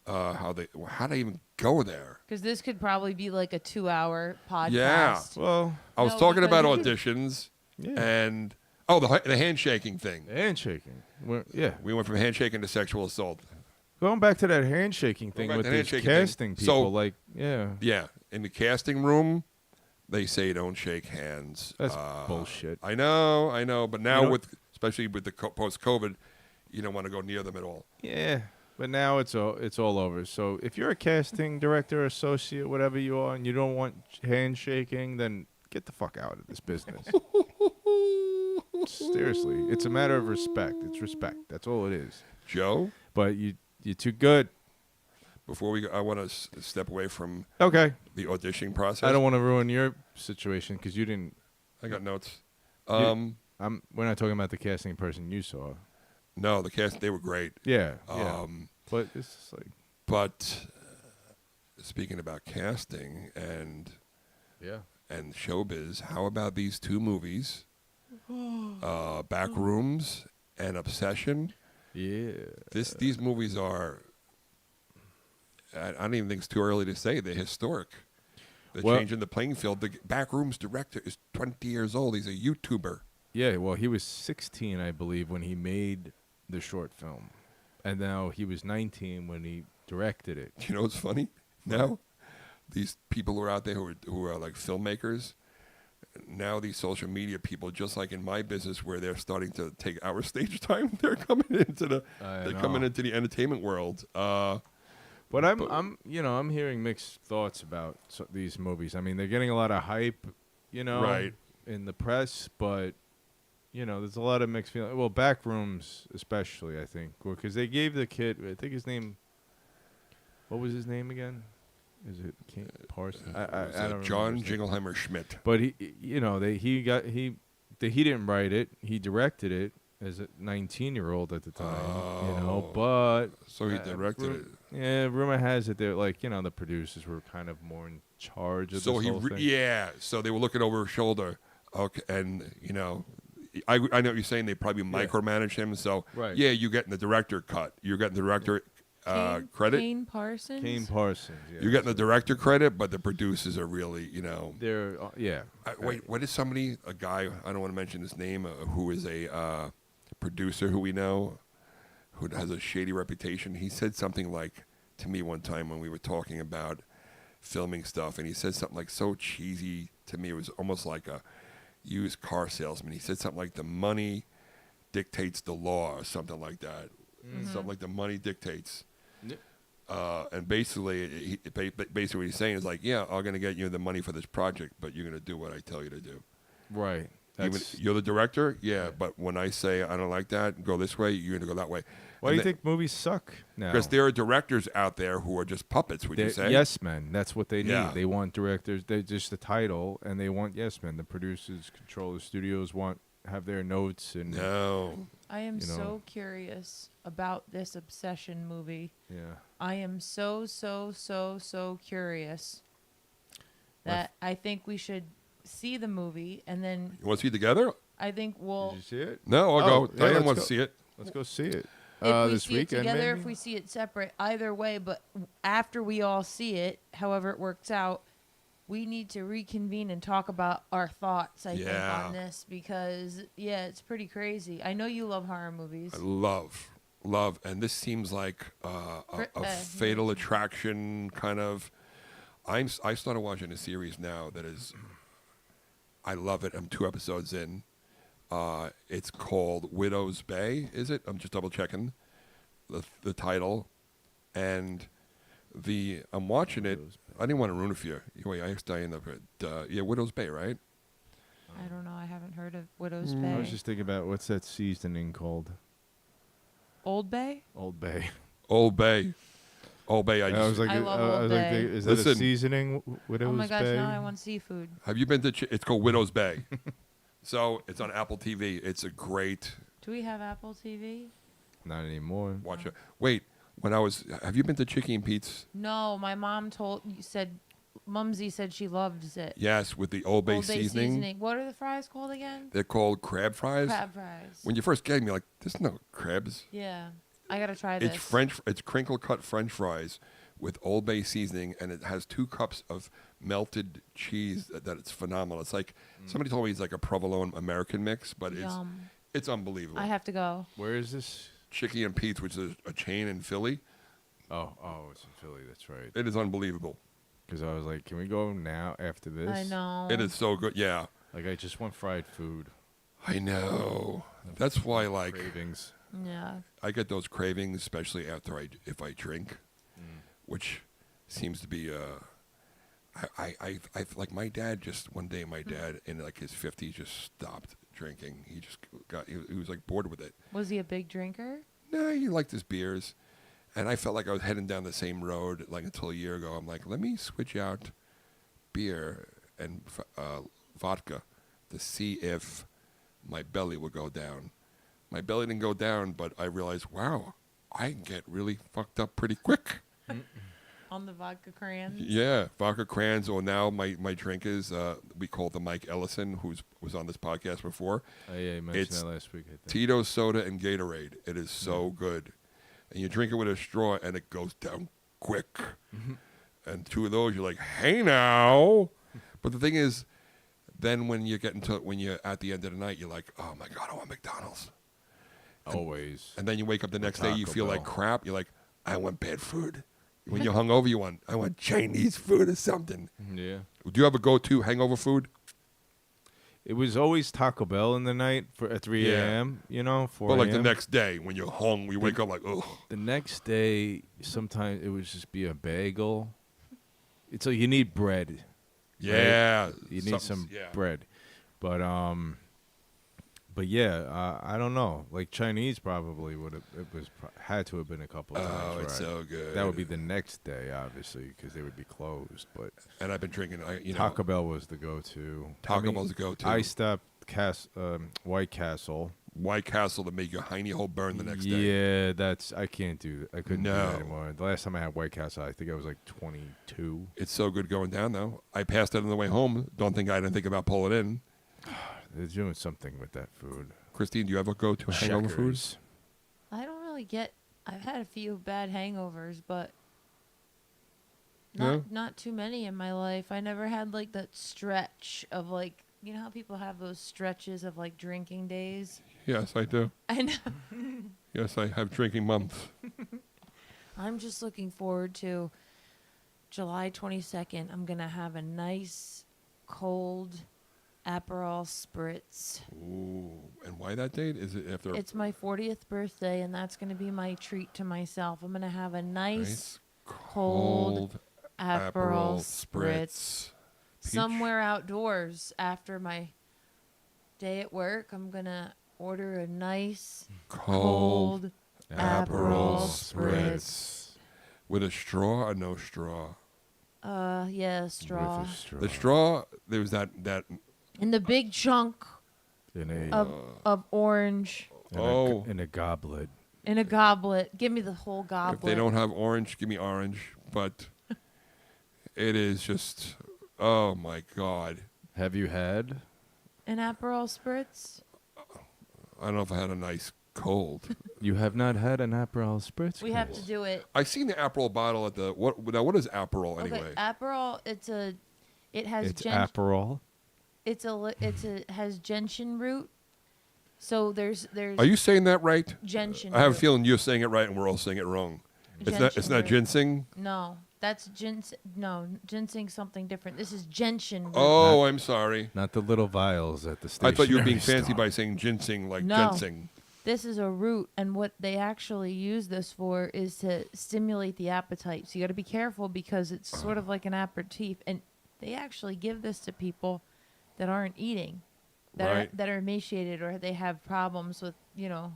Speaker 1: How they even go there?
Speaker 3: Because this could probably be like a 2-hour podcast.
Speaker 1: Yeah.
Speaker 2: Well,
Speaker 1: I was
Speaker 3: No,
Speaker 1: talking about
Speaker 3: because-
Speaker 1: auditions
Speaker 2: yeah.
Speaker 1: and the handshaking thing.
Speaker 2: Handshaking. Yeah.
Speaker 1: We went from handshaking to sexual assault.
Speaker 2: Going back to that handshaking thing
Speaker 1: back
Speaker 2: with
Speaker 1: to the
Speaker 2: these
Speaker 1: handshaking thing.
Speaker 2: casting
Speaker 1: So-
Speaker 2: people, like, yeah.
Speaker 1: Yeah, in the casting room, they say don't shake hands.
Speaker 2: That's bullshit.
Speaker 1: I know, but now
Speaker 2: You know-
Speaker 1: especially with the post-COVID, you don't want to go near them at all.
Speaker 2: Yeah, but now it's all over. So if you're a casting director, associate, whatever you are, and you don't want handshaking, then get the fuck out of this business. Seriously, it's a matter of respect. It's respect. That's all it is.
Speaker 1: Joe,
Speaker 2: But you're too good.
Speaker 1: before we go, I want to step away from
Speaker 2: Okay.
Speaker 1: the auditioning process.
Speaker 2: I don't want to ruin your situation because you didn't.
Speaker 1: I got notes.
Speaker 2: We're not talking about the casting person you saw.
Speaker 1: No, the cast, they were great.
Speaker 2: Yeah. Yeah. But it's just like.
Speaker 1: But speaking about casting and
Speaker 2: Yeah.
Speaker 1: showbiz, how about these two movies, Backrooms and Obsession?
Speaker 2: Yeah.
Speaker 1: These movies are. I don't even think it's too early to say they're historic. They're
Speaker 2: Well-
Speaker 1: changing the playing field. The Backrooms director is 20 years old. He's a YouTuber.
Speaker 2: Yeah, well, he was 16, I believe, when he made the short film. And now he was 19 when he directed it.
Speaker 1: You know what's funny? Now, these people who are out there who are like filmmakers, now these social media people, just like in my business where they're starting to take our stage time, they're coming into the entertainment world.
Speaker 2: But I'm hearing mixed thoughts about these movies. I mean, they're getting a lot of hype,
Speaker 1: Right.
Speaker 2: in the press, but there's a lot of mixed feelings. Well, Backrooms especially, I think, because they gave the kid, I think his name. What was his name again? Is it Parsons? I don't remember
Speaker 1: John
Speaker 2: his name.
Speaker 1: Jingleheimer Schmidt.
Speaker 2: But he didn't write it. He directed it as a 19-year-old at the time. But
Speaker 1: So he directed it.
Speaker 2: yeah, rumor has it that the producers were kind of more in charge of
Speaker 1: So
Speaker 2: this whole thing.
Speaker 1: so they were looking over his shoulder. Okay, and I know what you're saying. They probably micromanage him. So
Speaker 2: Right.
Speaker 1: yeah, you getting the director cut. You're getting the director credit.
Speaker 3: Kane Parsons.
Speaker 2: Kane Parsons. Yeah,
Speaker 1: You're getting the director credit, but the producers are really,
Speaker 2: They're
Speaker 1: wait, what is a guy, I don't want to mention his name, who is a producer who we know, who has a shady reputation. He said something like to me one time when we were talking about filming stuff, and he said something like so cheesy to me. It was almost like a used car salesman. He said something like the money dictates the law or something like that. Something like the money dictates. And basically, basically what he's saying is like, yeah, I'm going to get you the money for this project, but you're going to do what I tell you to do.
Speaker 2: right.
Speaker 1: You're the director, but when I say I don't like that, go this way, you're going to go that way.
Speaker 2: Why do you think movies suck now?
Speaker 1: Because there are directors out there who are just puppets, would you
Speaker 2: They're
Speaker 1: say?
Speaker 2: yes men. That's what they need.
Speaker 1: Yeah.
Speaker 2: They want directors. They're just the title, and they want yes men. The producers, control the studios have their notes and
Speaker 1: No.
Speaker 3: I am
Speaker 2: you know.
Speaker 3: so curious about this Obsession movie.
Speaker 2: yeah.
Speaker 3: I am so curious that I think we should see the movie, and then
Speaker 1: You want to see it together?
Speaker 3: I think
Speaker 2: Did
Speaker 3: we'll
Speaker 2: you see it?
Speaker 1: No, I'll
Speaker 2: Oh,
Speaker 1: go.
Speaker 2: yeah,
Speaker 1: Diane
Speaker 2: let's
Speaker 1: wants
Speaker 2: go.
Speaker 1: to see it.
Speaker 2: Let's go see it.
Speaker 3: if we
Speaker 2: This
Speaker 3: see
Speaker 2: weekend,
Speaker 3: it together,
Speaker 2: maybe?
Speaker 3: if we see it separate, either way. But after we all see it, however it works out, we need to reconvene and talk about our thoughts. I think
Speaker 1: Yeah.
Speaker 3: on this because it's pretty crazy. I know you love horror movies.
Speaker 1: I love, and this seems like a fatal attraction kind of. I started watching a series now that is. I love it. I'm 2 episodes in. It's called Widow's Bay. Is it? I'm just double checking the title, and I'm watching it. I didn't want to ruin it for you. Anyway, I asked Diane Widow's Bay, right?
Speaker 3: I don't know. I haven't heard of Widow's
Speaker 2: I
Speaker 3: Bay.
Speaker 2: was just thinking about what's that seasoning called?
Speaker 3: Old Bay?
Speaker 2: Old Bay.
Speaker 1: Old Bay. Old Bay.
Speaker 3: I love Old Bay.
Speaker 2: Is that
Speaker 1: Listen.
Speaker 2: a seasoning? Widow's
Speaker 3: Oh my gosh!
Speaker 2: Bay?
Speaker 3: Now I want seafood.
Speaker 1: Have you been to? It's called Widow's Bay. So it's on Apple TV. It's a great
Speaker 3: Do we have Apple TV?
Speaker 2: Not anymore.
Speaker 1: watch. Wait, have you been to Chicky and Pete's?
Speaker 3: No, my mom said Mumsy said she loves it.
Speaker 1: Yes, with the Old Bay,
Speaker 3: Old Bay
Speaker 1: seasoning.
Speaker 3: What are the fries called again?
Speaker 1: They're called crab fries.
Speaker 3: Crab fries.
Speaker 1: When you first get them, you're like, "There's no crabs."
Speaker 3: Yeah, I gotta try this.
Speaker 1: It's French. It's crinkle cut French fries with Old Bay seasoning, and it has 2 cups of melted cheese. That it's phenomenal. It's like somebody told me it's like a provolone American mix, but
Speaker 3: Yum.
Speaker 1: it's unbelievable.
Speaker 3: I have to go.
Speaker 2: Where is this?
Speaker 1: Chicky and Pete's, which is a chain in Philly.
Speaker 2: Oh, it's in Philly. That's right.
Speaker 1: It is unbelievable.
Speaker 2: Because I was like, can we go now after this?
Speaker 3: I know.
Speaker 1: It is so good. Yeah,
Speaker 2: Like, I just want fried food.
Speaker 1: I know. That's why, like,
Speaker 2: Cravings.
Speaker 3: Yeah.
Speaker 1: I get those cravings, especially if I drink, which seems to be I like my dad. Just one day, my dad in like his 50s just stopped drinking. He just he was like bored with it.
Speaker 3: Was he a big drinker?
Speaker 1: No, he liked his beers, and I felt like I was heading down the same road like until a year ago. I'm like, let me switch out beer and vodka to see if my belly would go down. My belly didn't go down, but I realized, wow, I can get really fucked up pretty quick.
Speaker 3: On the vodka crayons?
Speaker 1: Yeah, vodka crayons, or now my drink is, we call the Mike Ellison, was on this podcast before.
Speaker 2: Oh, yeah, you mentioned
Speaker 1: It's
Speaker 2: that last week, I think.
Speaker 1: Tito's soda and Gatorade. It is so good. And you drink it with a straw, and it goes down quick. And 2 of those, you're like, hey now. But the thing is, then when you're at the end of the night, you're like, oh my God, I want McDonald's.
Speaker 2: Always.
Speaker 1: And then you wake up the next day, you
Speaker 2: Taco
Speaker 1: feel like
Speaker 2: Bell.
Speaker 1: crap. You're like, I want bad food. When you're hungover, I want Chinese food or something.
Speaker 2: Yeah.
Speaker 1: Do you have a go-to hangover food?
Speaker 2: It was always Taco Bell in the night at 3
Speaker 1: Yeah.
Speaker 2: a.m., 4
Speaker 1: Well, like the
Speaker 2: a.m.
Speaker 1: next day when you're hung, you wake up like, ugh.
Speaker 2: The next day, sometimes it would just be a bagel. It's like you need bread.
Speaker 1: Yeah.
Speaker 2: You need some
Speaker 1: yeah.
Speaker 2: bread. But yeah, I don't know. Like Chinese probably had to have been a couple of times.
Speaker 1: Oh, it's
Speaker 2: right?
Speaker 1: so good.
Speaker 2: That would be the next day, obviously, because they would be closed. But
Speaker 1: And I've been drinking,
Speaker 2: Taco Bell was the go-to.
Speaker 1: Taco Bell's the go-to.
Speaker 2: I stopped White Castle.
Speaker 1: White Castle to make your hiney hole burn the next day.
Speaker 2: Yeah, I can't do that. I couldn't do
Speaker 1: No.
Speaker 2: that anymore. The last time I had White Castle, I think I was like 22.
Speaker 1: It's so good going down, though. I passed it on the way home. I didn't think about pulling in.
Speaker 2: They're doing something with that food.
Speaker 1: Christine, do you have a go-to hangover food?
Speaker 2: Checkers.
Speaker 3: I don't really get. I've had a few bad hangovers, but
Speaker 1: No?
Speaker 3: not too many in my life. I never had like that stretch of like, you know how people have those stretches of like drinking days.
Speaker 1: Yes, I do.
Speaker 3: I know.
Speaker 1: Yes, I have drinking months.
Speaker 3: I'm just looking forward to July 22nd. I'm gonna have a nice cold Aperol spritz.
Speaker 1: Ooh, and why that date? Is it after
Speaker 3: It's my 40th birthday, and that's going to be my treat to myself. I'm going to have a nice cold Aperol spritz
Speaker 1: Peach.
Speaker 3: somewhere outdoors after my day at work. I'm going to order a nice
Speaker 1: cold
Speaker 3: Aperol spritz.
Speaker 1: with a straw or no straw.
Speaker 3: Yeah, straw.
Speaker 2: With a straw.
Speaker 1: The straw, there was that
Speaker 3: And the big chunk
Speaker 2: In a,
Speaker 3: of orange
Speaker 2: in a goblet.
Speaker 3: in a goblet. Give me the whole goblet.
Speaker 1: if they don't have orange, give me orange. But it is just, oh my God.
Speaker 2: Have you had?
Speaker 3: An Aperol spritz?
Speaker 1: I don't know if I had a nice cold.
Speaker 2: You have not had an Aperol spritz?
Speaker 3: We have
Speaker 2: Chris?
Speaker 3: to do it.
Speaker 1: I seen the Aperol bottle at the what is Aperol anyway?
Speaker 3: Okay, Aperol. It has
Speaker 2: It's Aperol.
Speaker 3: it has gentian root. So there's
Speaker 1: Are you saying that right?
Speaker 3: gentian.
Speaker 1: I have a
Speaker 3: root.
Speaker 1: feeling you're saying it right and we're all saying it wrong. It's not
Speaker 3: Gentian root.
Speaker 1: ginseng.
Speaker 3: No, that's ginseng. No, ginseng something different. This is gentian root.
Speaker 1: Oh, I'm sorry.
Speaker 2: Not the little vials at the
Speaker 1: I
Speaker 2: station.
Speaker 1: thought you were being fancy by saying ginseng like
Speaker 3: No.
Speaker 1: ginseng.
Speaker 3: This is a root, and what they actually use this for is to stimulate the appetite. So you got to be careful because it's sort of like an aperitif, and they actually give this to people that aren't eating,
Speaker 1: Right.
Speaker 3: that are emaciated or they have problems with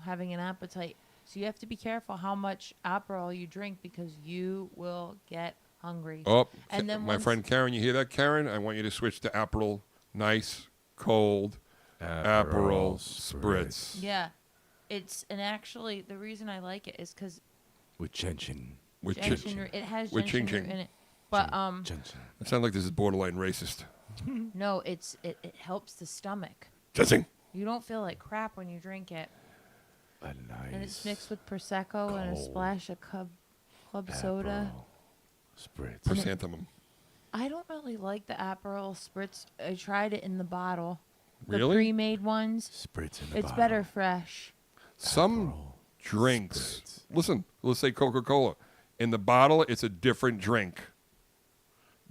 Speaker 3: having an appetite. So you have to be careful how much Aperol you drink because you will get hungry.
Speaker 1: Oh,
Speaker 3: And then
Speaker 1: my
Speaker 3: once-
Speaker 1: friend Karen, you hear that, Karen? I want you to switch to Aperol, nice, cold, Aperol spritz.
Speaker 3: Yeah, actually the reason I like it is because
Speaker 2: With gentian.
Speaker 1: With
Speaker 3: it has
Speaker 1: with
Speaker 3: gentian
Speaker 1: ching
Speaker 3: root
Speaker 1: ching.
Speaker 3: in it. But
Speaker 1: It sounds like this is borderline racist.
Speaker 3: no, it helps the stomach.
Speaker 1: Judging.
Speaker 3: You don't feel like crap when you drink it.
Speaker 2: A nice.
Speaker 3: And it's mixed with prosecco and a
Speaker 2: cold
Speaker 3: splash of club soda.
Speaker 2: Spritz.
Speaker 1: Chrysanthemum.
Speaker 3: I don't really like the Aperol spritz. I tried it in the bottle. The
Speaker 1: Really?
Speaker 3: pre-made ones.
Speaker 2: Spritz in the
Speaker 3: It's
Speaker 2: bottle.
Speaker 3: better fresh.
Speaker 1: Some
Speaker 2: Aperol
Speaker 1: drinks.
Speaker 2: Spritz.
Speaker 1: Listen, let's say Coca-Cola. In the bottle, it's a different drink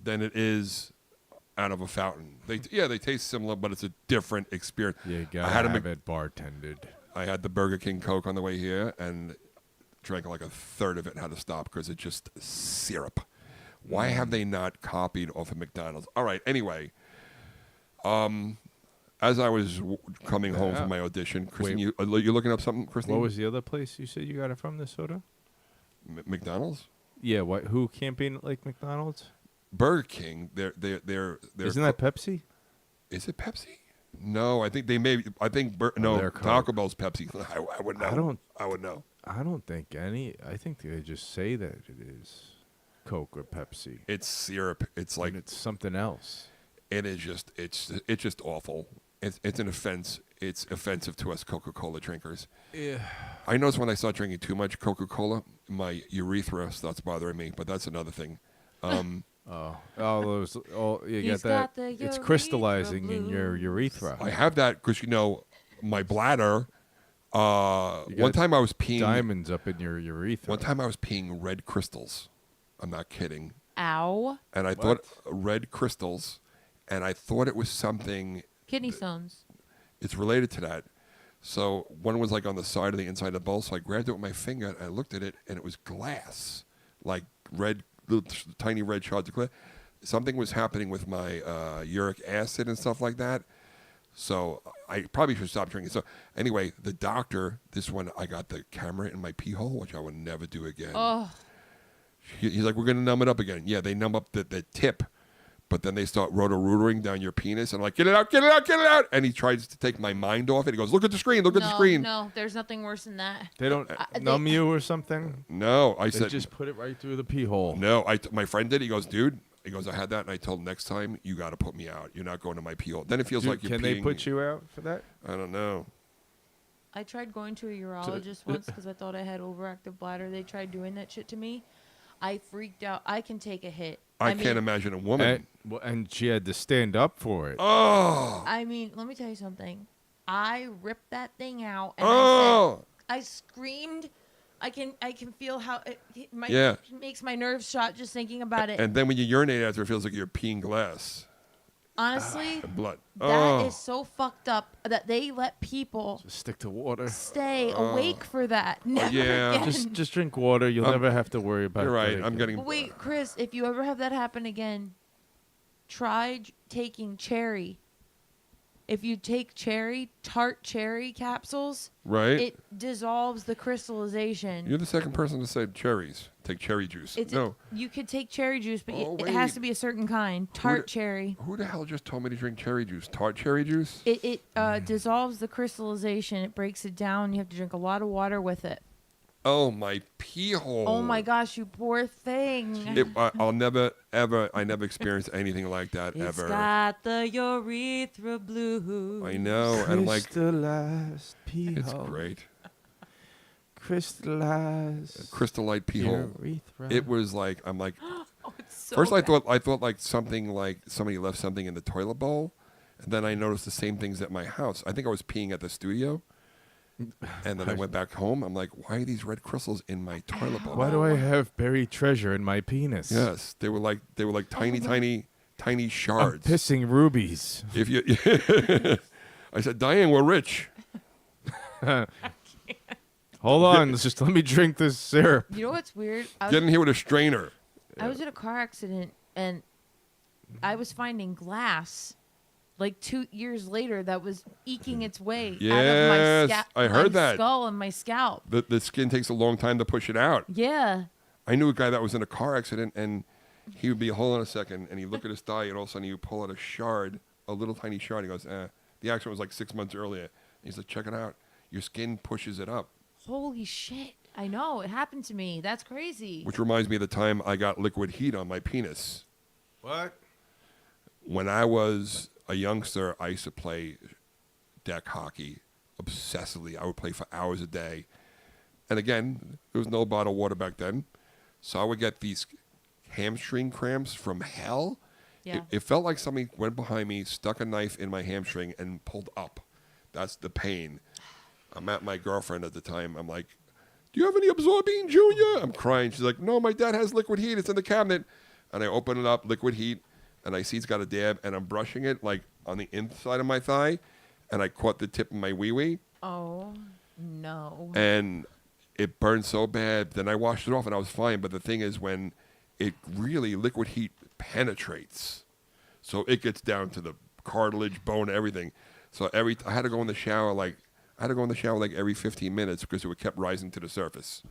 Speaker 1: than it is out of a fountain. They taste similar, but it's a different experience.
Speaker 2: Yeah, you
Speaker 1: I
Speaker 2: gotta
Speaker 1: had
Speaker 2: have it bartended.
Speaker 1: I had the Burger King Coke on the way here and drank like a third of it and had to stop because it's just syrup. Why have they not copied off of McDonald's? All right, anyway. As I was coming home
Speaker 2: Yeah.
Speaker 1: from my audition, Kristen,
Speaker 2: Wait.
Speaker 1: you looking up something, Kristen?
Speaker 2: What was the other place you said you got it from, the soda?
Speaker 1: McDonald's?
Speaker 2: Yeah, what? Who camping like McDonald's?
Speaker 1: Burger King, they're
Speaker 2: Isn't that Pepsi?
Speaker 1: Is it Pepsi? No, I think they may. I think
Speaker 2: they're Coke.
Speaker 1: Taco Bell's Pepsi. I would know.
Speaker 2: I
Speaker 1: I would know.
Speaker 2: I don't think any. I think they just say that it is Coke or Pepsi.
Speaker 1: It's syrup. It's like
Speaker 2: And it's something else.
Speaker 1: it is just. It's just awful. It's an offense. It's offensive to us Coca-Cola drinkers.
Speaker 2: Yeah.
Speaker 1: I notice when I start drinking too much Coca-Cola, my urethra starts bothering me. But that's another thing.
Speaker 2: Oh, all those. Oh, you
Speaker 3: He's
Speaker 2: got that.
Speaker 3: got the
Speaker 2: It's
Speaker 3: urethra
Speaker 2: crystallizing in your
Speaker 3: blues.
Speaker 2: urethra.
Speaker 1: I have that because my bladder.
Speaker 2: You
Speaker 1: One
Speaker 2: got
Speaker 1: time I was peeing.
Speaker 2: diamonds up in your urethra.
Speaker 1: One time I was peeing red crystals. I'm not kidding.
Speaker 3: Ow.
Speaker 1: And I thought red crystals, and I thought it was something.
Speaker 3: Kidney stones.
Speaker 1: It's related to that. So one was like on the side of the inside of the bowl. So I grabbed it with my finger and I looked at it, and it was glass, like red, little tiny red shards of glass. Something was happening with my uric acid and stuff like that. So I probably should stop drinking. So anyway, the doctor, this one, I got the camera in my pee hole, which I would never do again.
Speaker 3: Oh,
Speaker 1: He's like, we're going to numb it up again. Yeah, they numb up the tip, but then they start roto-rootering down your penis. And I'm like, get it out, get it out, get it out. And he tries to take my mind off it. He goes, look at the screen, look at the screen.
Speaker 3: No, there's nothing worse than that.
Speaker 2: They don't
Speaker 3: they-
Speaker 2: numb you or something.
Speaker 1: No, I
Speaker 2: They
Speaker 1: said,
Speaker 2: just put it right through the pee hole.
Speaker 1: no. My friend did. He goes, dude. He goes, I had that, and I told him next time you got to put me out. You're not going to my pee hole. Then it feels
Speaker 2: Dude,
Speaker 1: like you're
Speaker 2: can
Speaker 1: peeing.
Speaker 2: they put you out for that?
Speaker 1: I don't know.
Speaker 3: I tried going to a urologist once because I thought I had overactive bladder. They tried doing that shit to me. I freaked out. I can take a hit.
Speaker 1: I
Speaker 3: mean,
Speaker 1: can't imagine a woman.
Speaker 2: And she had to stand up for it.
Speaker 1: Oh,
Speaker 3: I mean, let me tell you something. I ripped that thing out and
Speaker 1: oh.
Speaker 3: I screamed. I can feel how it
Speaker 1: Yeah.
Speaker 3: makes my nerves shot just thinking about it.
Speaker 1: And then when you urinate after, it feels like you're peeing glass
Speaker 3: Honestly,
Speaker 1: and blood.
Speaker 3: that is
Speaker 1: Oh,
Speaker 3: so fucked up that they let people
Speaker 2: Just stick to water.
Speaker 3: stay awake for that. Never
Speaker 1: yeah.
Speaker 3: again.
Speaker 2: Just drink water. You'll never have to worry about
Speaker 1: you're
Speaker 2: it.
Speaker 1: right.
Speaker 2: again.
Speaker 1: I'm getting.
Speaker 3: But wait, Chris, if you ever have that happen again, try taking cherry. If you take tart cherry capsules,
Speaker 1: right.
Speaker 3: it dissolves the crystallization.
Speaker 1: You're the second person to say cherries. Take cherry juice. No.
Speaker 3: You could take cherry juice, but
Speaker 1: Oh,
Speaker 3: it has
Speaker 1: wait.
Speaker 3: to be a certain kind. Tart cherry.
Speaker 1: Who the hell just told me to drink cherry juice? Tart cherry juice?
Speaker 3: It dissolves the crystallization. It breaks it down. You have to drink a lot of water with it.
Speaker 1: Oh, my pee hole.
Speaker 3: Oh my gosh, you poor thing.
Speaker 1: I'll never, ever, I never experienced anything like that,
Speaker 3: It's
Speaker 1: ever.
Speaker 3: got the urethra blues.
Speaker 1: I know. And I'm like,
Speaker 2: Crystallized pee
Speaker 1: it's
Speaker 2: hole.
Speaker 1: great.
Speaker 2: Crystallized
Speaker 1: Crystallite pee hole.
Speaker 2: urethra.
Speaker 1: It was like, I'm like,
Speaker 3: Oh, it's so
Speaker 1: first
Speaker 3: bad.
Speaker 1: I thought like something like somebody left something in the toilet bowl. And then I noticed the same things at my house. I think I was peeing at the studio. And then I went back home. I'm like, why are these red crystals in my toilet bowl?
Speaker 2: Why do I have buried treasure in my penis?
Speaker 1: Yes, they were like tiny, tiny
Speaker 2: I'm
Speaker 1: shards.
Speaker 2: pissing rubies.
Speaker 1: If you, I said, Diane, we're rich.
Speaker 2: Hold on, just let me drink this syrup.
Speaker 3: You know what's weird?
Speaker 1: Get in here with a strainer.
Speaker 3: I was in a car accident and I was finding glass like 2 years later that was eking its way out of my,
Speaker 1: Yes, I heard
Speaker 3: my
Speaker 1: that.
Speaker 3: skull and my scalp.
Speaker 1: The skin takes a long time to push it out.
Speaker 3: Yeah.
Speaker 1: I knew a guy that was in a car accident, and he would be, hold on a second, and he'd look at his thigh, and all of a sudden he would pull out a shard, a little tiny shard. He goes, the accident was like 6 months earlier. He's like, check it out. Your skin pushes it up.
Speaker 3: Holy shit. I know. It happened to me. That's crazy.
Speaker 1: Which reminds me of the time I got liquid heat on my penis.
Speaker 2: What?
Speaker 1: When I was a youngster, I used to play deck hockey obsessively. I would play for hours a day. And again, there was no bottled water back then. So I would get these hamstring cramps from hell.
Speaker 3: Yeah.
Speaker 1: It felt like somebody went behind me, stuck a knife in my hamstring, and pulled up. That's the pain. I'm at my girlfriend at the time. I'm like, do you have any Absorbine, Junior? I'm crying. She's like, no, my dad has liquid heat. It's in the cabinet. And I open it up, liquid heat, and I see it's got a dab, and I'm brushing it like on the inside of my thigh, and I caught the tip of my wee-wee.
Speaker 3: Oh, no.
Speaker 1: And it burned so bad. Then I washed it off, and I was fine. But the thing is, when it really, liquid heat penetrates, so it gets down to the cartilage, bone, everything. So I had to go in the shower like every 15 minutes because it kept rising to the surface.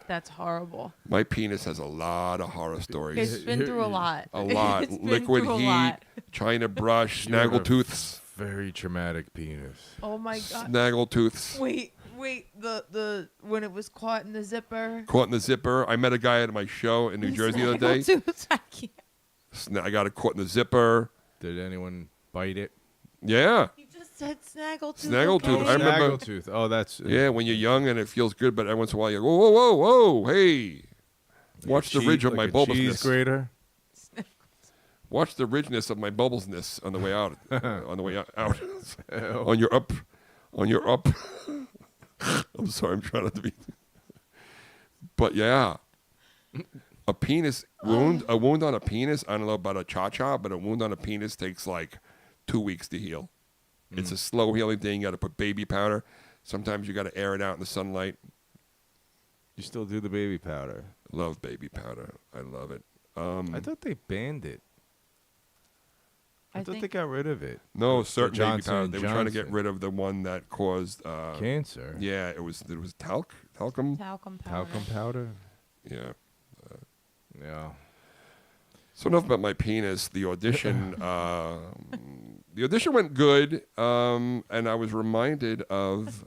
Speaker 3: That's horrible.
Speaker 1: My penis has a lot of horror stories.
Speaker 3: It's been through a lot.
Speaker 1: A lot.
Speaker 3: It's been
Speaker 1: Liquid
Speaker 3: through a
Speaker 1: heat,
Speaker 3: lot.
Speaker 1: China brush,
Speaker 2: You have a
Speaker 1: snaggletooths.
Speaker 2: Very traumatic penis.
Speaker 3: Oh my god.
Speaker 1: Snaggletooths.
Speaker 3: Wait. The when it was caught in the zipper.
Speaker 1: Caught in the zipper. I met a guy at my show in New Jersey the other day.
Speaker 3: Snaggletooth, I can't.
Speaker 1: I got it caught in the zipper.
Speaker 2: Did anyone bite it?
Speaker 1: Yeah.
Speaker 3: You just said snaggletooth.
Speaker 1: Snaggletooth,
Speaker 3: Okay?
Speaker 1: I remember-
Speaker 2: Snaggletooth. Oh, that's
Speaker 1: Yeah, when you're young and it feels good, but every once in a while you go, whoa, whoa, whoa, hey. Watch the ridge of my
Speaker 2: like a cheese
Speaker 1: bulbousness.
Speaker 2: grater.
Speaker 1: Watch the ridgeness of my bubblesness on the way out. On the way out. on your up. I'm sorry, I'm trying not to be. But yeah. A penis wound, a wound on a penis, I don't know about a cha-cha, but a wound on a penis takes like 2 weeks to heal. It's a slow healing thing. You got to put baby powder. Sometimes you got to air it out in the sunlight.
Speaker 2: You still do the baby powder.
Speaker 1: Love baby powder. I love it.
Speaker 2: I thought they banned it. I thought they got rid of it.
Speaker 1: No,
Speaker 2: The
Speaker 1: certain baby
Speaker 2: Johnson
Speaker 1: powder.
Speaker 2: and
Speaker 1: They were trying to get
Speaker 2: Johnson.
Speaker 1: rid of the one that caused
Speaker 2: Cancer.
Speaker 1: Yeah, it was talcum.
Speaker 3: Talcum powder.
Speaker 2: Talcum powder.
Speaker 1: Yeah.
Speaker 2: Yeah.
Speaker 1: So enough about my penis. The audition. The audition went good, and I was reminded of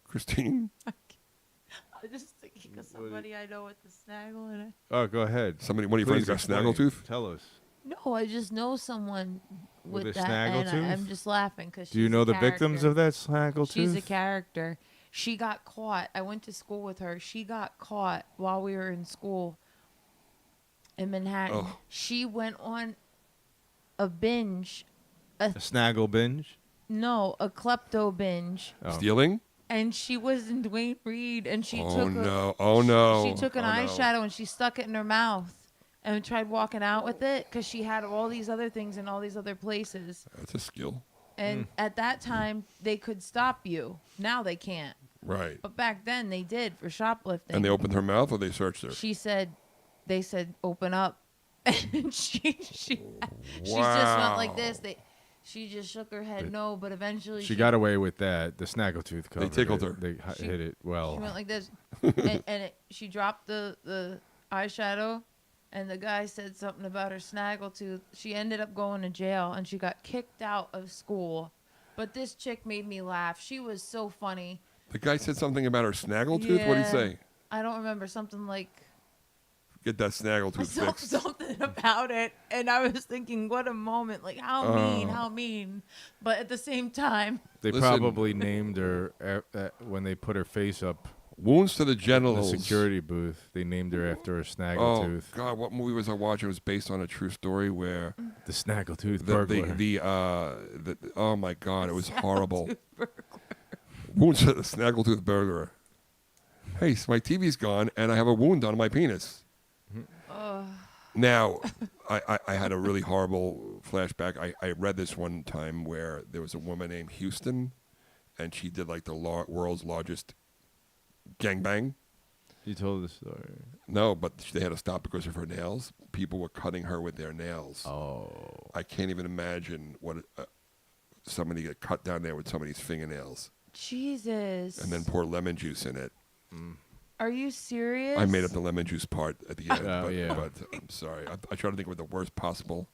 Speaker 1: Christine.
Speaker 3: I'm just thinking of somebody I know with the snaggle in it.
Speaker 2: Oh, go ahead.
Speaker 1: Somebody, one of your friends got
Speaker 2: explain.
Speaker 1: snaggletooth.
Speaker 2: Tell us.
Speaker 3: No, I just know someone
Speaker 2: With
Speaker 3: with
Speaker 2: a
Speaker 3: that, and
Speaker 2: snaggletooth?
Speaker 3: I'm just laughing because.
Speaker 2: Do you know the victims of that snaggletooth?
Speaker 3: She's a character. She got caught. I went to school with her. She got caught while we were in school in Manhattan.
Speaker 1: Oh.
Speaker 3: She went on a binge.
Speaker 2: A snaggle binge.
Speaker 3: No, a klepto binge.
Speaker 2: Oh.
Speaker 1: Stealing?
Speaker 3: And she was in Dwayne Reed, and she
Speaker 1: Oh
Speaker 3: took
Speaker 1: no! Oh no!
Speaker 3: she took an
Speaker 1: Oh, no.
Speaker 3: eyeshadow and she stuck it in her mouth and tried walking out with it because she had all these other things in all these other places.
Speaker 1: That's a skill,
Speaker 3: And at that time, they could stop you. Now they can't.
Speaker 1: right?
Speaker 3: But back then, they did for shoplifting.
Speaker 1: And they opened her mouth, or they searched her.
Speaker 3: She said, they said, open up. And she just went like
Speaker 1: Wow.
Speaker 3: this. She just shook her head no, but eventually
Speaker 2: She got away with that. The snaggletooth covered
Speaker 1: tickled
Speaker 2: it.
Speaker 1: her.
Speaker 2: They
Speaker 3: She-
Speaker 2: hit it well.
Speaker 3: She went like this, she dropped the eyeshadow, and the guy said something about her snaggletooth. She ended up going to jail, and she got kicked out of school. But this chick made me laugh. She was so funny.
Speaker 1: The guy said something about her snaggletooth. What did he
Speaker 3: Yeah.
Speaker 1: say?
Speaker 3: I don't remember, something like
Speaker 1: Get that snaggletooth fixed.
Speaker 3: something about it, and I was thinking, what a moment! Like how mean! But at the same time,
Speaker 2: They
Speaker 1: Listen.
Speaker 2: probably named her when they put her face up
Speaker 1: Wounds to the
Speaker 2: in the
Speaker 1: genitals.
Speaker 2: security booth. They named her after a
Speaker 1: Oh
Speaker 2: snaggletooth.
Speaker 1: God! What movie was I watching? It was based on a true story where
Speaker 2: The snaggletooth
Speaker 1: the
Speaker 2: burglar.
Speaker 1: oh my God! It was horrible. Wounds to the snaggletooth burglar. Hey, so my TV's gone, and I have a wound on my penis. Now, I had a really horrible flashback. I read this one time where there was a woman named Houston, and she did like the world's largest gangbang.
Speaker 2: You told the story.
Speaker 1: No, but they had to stop because of her nails. People were cutting her with their nails.
Speaker 2: Oh.
Speaker 1: I can't even imagine what somebody get cut down there with somebody's fingernails
Speaker 3: Jesus.
Speaker 1: and then pour lemon juice in it.
Speaker 3: Are you serious?
Speaker 1: I made up the lemon juice part at the end,
Speaker 2: Oh, yeah.
Speaker 1: but I'm sorry. I try to think of the worst possible.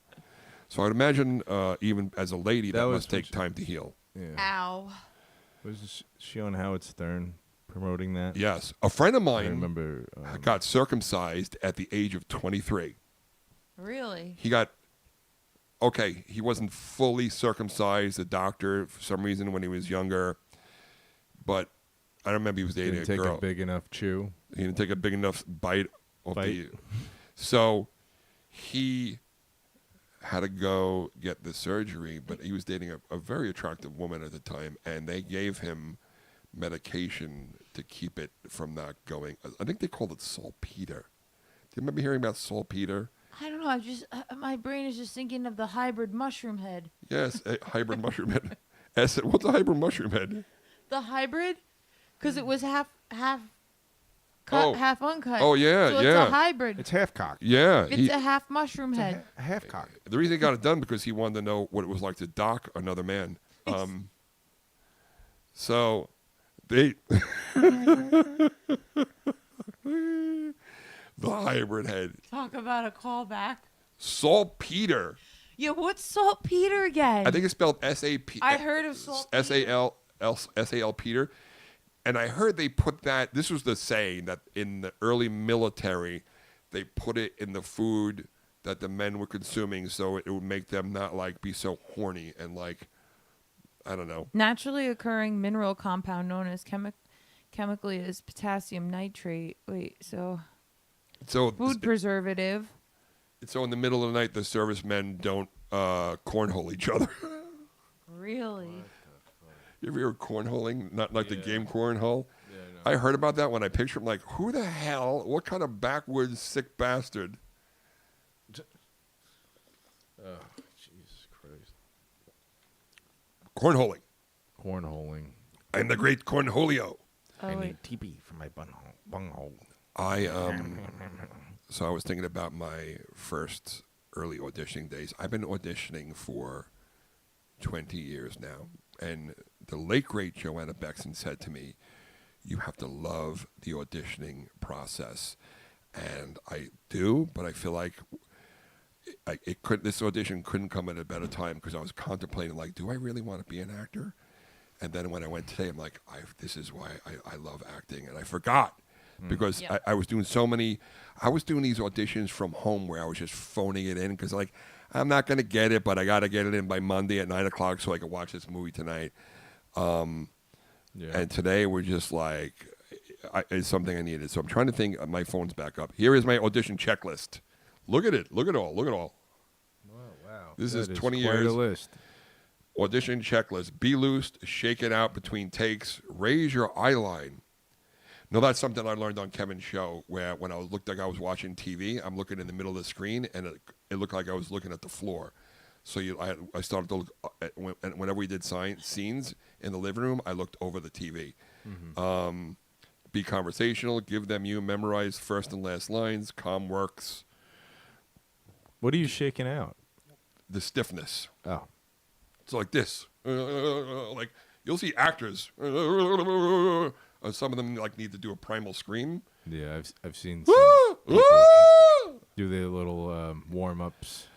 Speaker 1: So I'd imagine, even as a lady,
Speaker 2: That
Speaker 1: that
Speaker 2: was
Speaker 1: must take
Speaker 2: which-
Speaker 1: time to heal.
Speaker 2: Yeah.
Speaker 3: Ow.
Speaker 2: Was she on Howard Stern? promoting that.
Speaker 1: Yes. A friend of
Speaker 2: I
Speaker 1: mine
Speaker 2: remember.
Speaker 1: got circumcised at the age of 23.
Speaker 3: Really?
Speaker 1: He got, okay, he wasn't fully circumcised. The doctor, for some reason, when he was younger, but I don't remember he was dating
Speaker 2: Didn't
Speaker 1: a
Speaker 2: take
Speaker 1: girl.
Speaker 2: a big enough chew.
Speaker 1: He didn't take a big enough bite of
Speaker 2: Bite.
Speaker 1: so he had to go get the surgery, but he was dating a very attractive woman at the time, and they gave him medication to keep it from not going. I think they called it saltpeter. Do you remember hearing about saltpeter?
Speaker 3: I don't know. I just my brain is just thinking of the hybrid mushroom head.
Speaker 1: Yes, a hybrid mushroom head. What's a hybrid mushroom head?
Speaker 3: The hybrid, because it was half cut,
Speaker 1: Oh.
Speaker 3: half uncut.
Speaker 1: Oh, yeah,
Speaker 3: so it's
Speaker 1: yeah.
Speaker 3: a hybrid.
Speaker 2: It's half cocked.
Speaker 1: Yeah,
Speaker 3: It's a half mushroom head.
Speaker 2: Half cocked.
Speaker 1: the reason he got it done because he wanted to know what it was like to dock another man. So they the hybrid head.
Speaker 3: Talk about a callback.
Speaker 1: Saltpeter.
Speaker 3: Yeah, what's saltpeter again?
Speaker 1: I think it's spelled S-A-P.
Speaker 3: I heard of saltpeter.
Speaker 1: S-A-L Peter. And I heard they put that, this was the saying, that in the early military, they put it in the food that the men were consuming so it would make them not like be so horny and like, I don't know.
Speaker 3: Naturally occurring mineral compound known as chemically as potassium nitrate. Wait, so
Speaker 1: So
Speaker 3: food preservative.
Speaker 1: So in the middle of the night, the servicemen don't cornhole each other.
Speaker 3: Really?
Speaker 1: You ever hear of cornholing? Not like the
Speaker 2: Yeah.
Speaker 1: game cornhole?
Speaker 2: Yeah, I know.
Speaker 1: I heard about that when I picture him like, who the hell? What kind of backwoods sick bastard?
Speaker 2: Oh, Jesus Christ.
Speaker 1: Cornholing.
Speaker 2: Cornholing.
Speaker 1: I'm the great cornholio.
Speaker 3: Oh,
Speaker 2: I
Speaker 3: wait.
Speaker 2: need TP for my bunghole.
Speaker 1: So I was thinking about my first early auditioning days. I've been auditioning for 20 years now. And the late, great Joanna Bexon said to me, you have to love the auditioning process. And I do, but I feel like this audition couldn't come at a better time because I was contemplating, like, do I really want to be an actor? And then when I went today, I'm like, this is why I love acting. And I forgot because
Speaker 3: Yeah.
Speaker 1: I was doing I was doing these auditions from home where I was just phoning it in because, like, I'm not going to get it, but I got to get it in by Monday at 9 o'clock so I can watch this movie tonight.
Speaker 2: Yeah.
Speaker 1: And today we're just like, it's something I needed. So I'm trying to think. My phone's back up. Here is my audition checklist. Look at it. Look at all. Look at all.
Speaker 2: Wow.
Speaker 1: This
Speaker 2: That
Speaker 1: is 20
Speaker 2: quite
Speaker 1: years.
Speaker 2: a list.
Speaker 1: Audition checklist. Be loose. Shake it out between takes. Raise your eye line. No, that's something I learned on Kevin's show where when looked like I was watching TV, I'm looking in the middle of the screen and it looked like I was looking at the floor. So I started to look at, whenever we did scenes in the living room, I looked over the TV.
Speaker 2: Mm-hmm.
Speaker 1: Be conversational. Give them you. Memorize first and last lines. Calm works.
Speaker 2: What are you shaking out?
Speaker 1: The stiffness.
Speaker 2: Oh.
Speaker 1: It's like this. Like you'll see actors. Some of them like need to do a primal scream.
Speaker 2: Yeah, I've seen some people do their little warm-ups.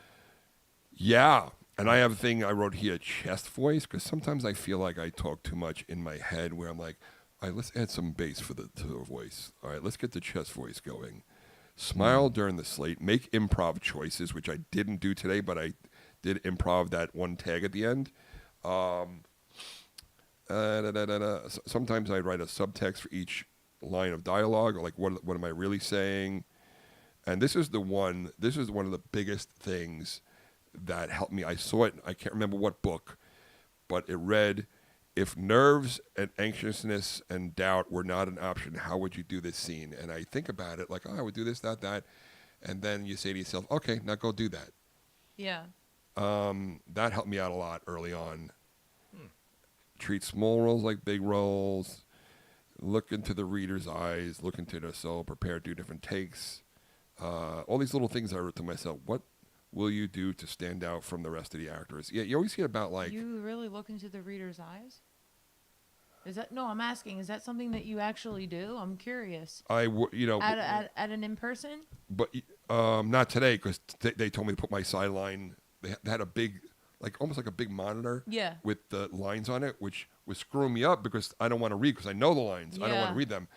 Speaker 1: Yeah. And I have a thing I wrote here, chest voice, because sometimes I feel like I talk too much in my head where I'm like, all right, let's add some bass to the voice. All right, let's get the chest voice going. Smile during the slate. Make improv choices, which I didn't do today, but I did improv that one tag at the end. Sometimes I write a subtext for each line of dialogue, or like what am I really saying? And this is one of the biggest things that helped me. I saw it, I can't remember what book, but it read, if nerves and anxiousness and doubt were not an option, how would you do this scene? And I think about it like, I would do this, that. And then you say to yourself, okay, now go do that.
Speaker 3: Yeah.
Speaker 1: That helped me out a lot early on. Treat small roles like big roles. Look into the reader's eyes. Look into their soul. Prepare, do different takes. All these little things I wrote to myself. What will you do to stand out from the rest of the actors? Yeah, you always hear about like...
Speaker 3: You really look into the reader's eyes? I'm asking, is that something that you actually do? I'm curious.
Speaker 1: At
Speaker 3: an in-person?
Speaker 1: But not today because they told me to put my sideline. They had a big, like almost like a big monitor.
Speaker 3: Yeah.
Speaker 1: With the lines on it, which was screwing me up because I don't want to read because I know the lines. I don't want
Speaker 3: Yeah.
Speaker 1: to read them.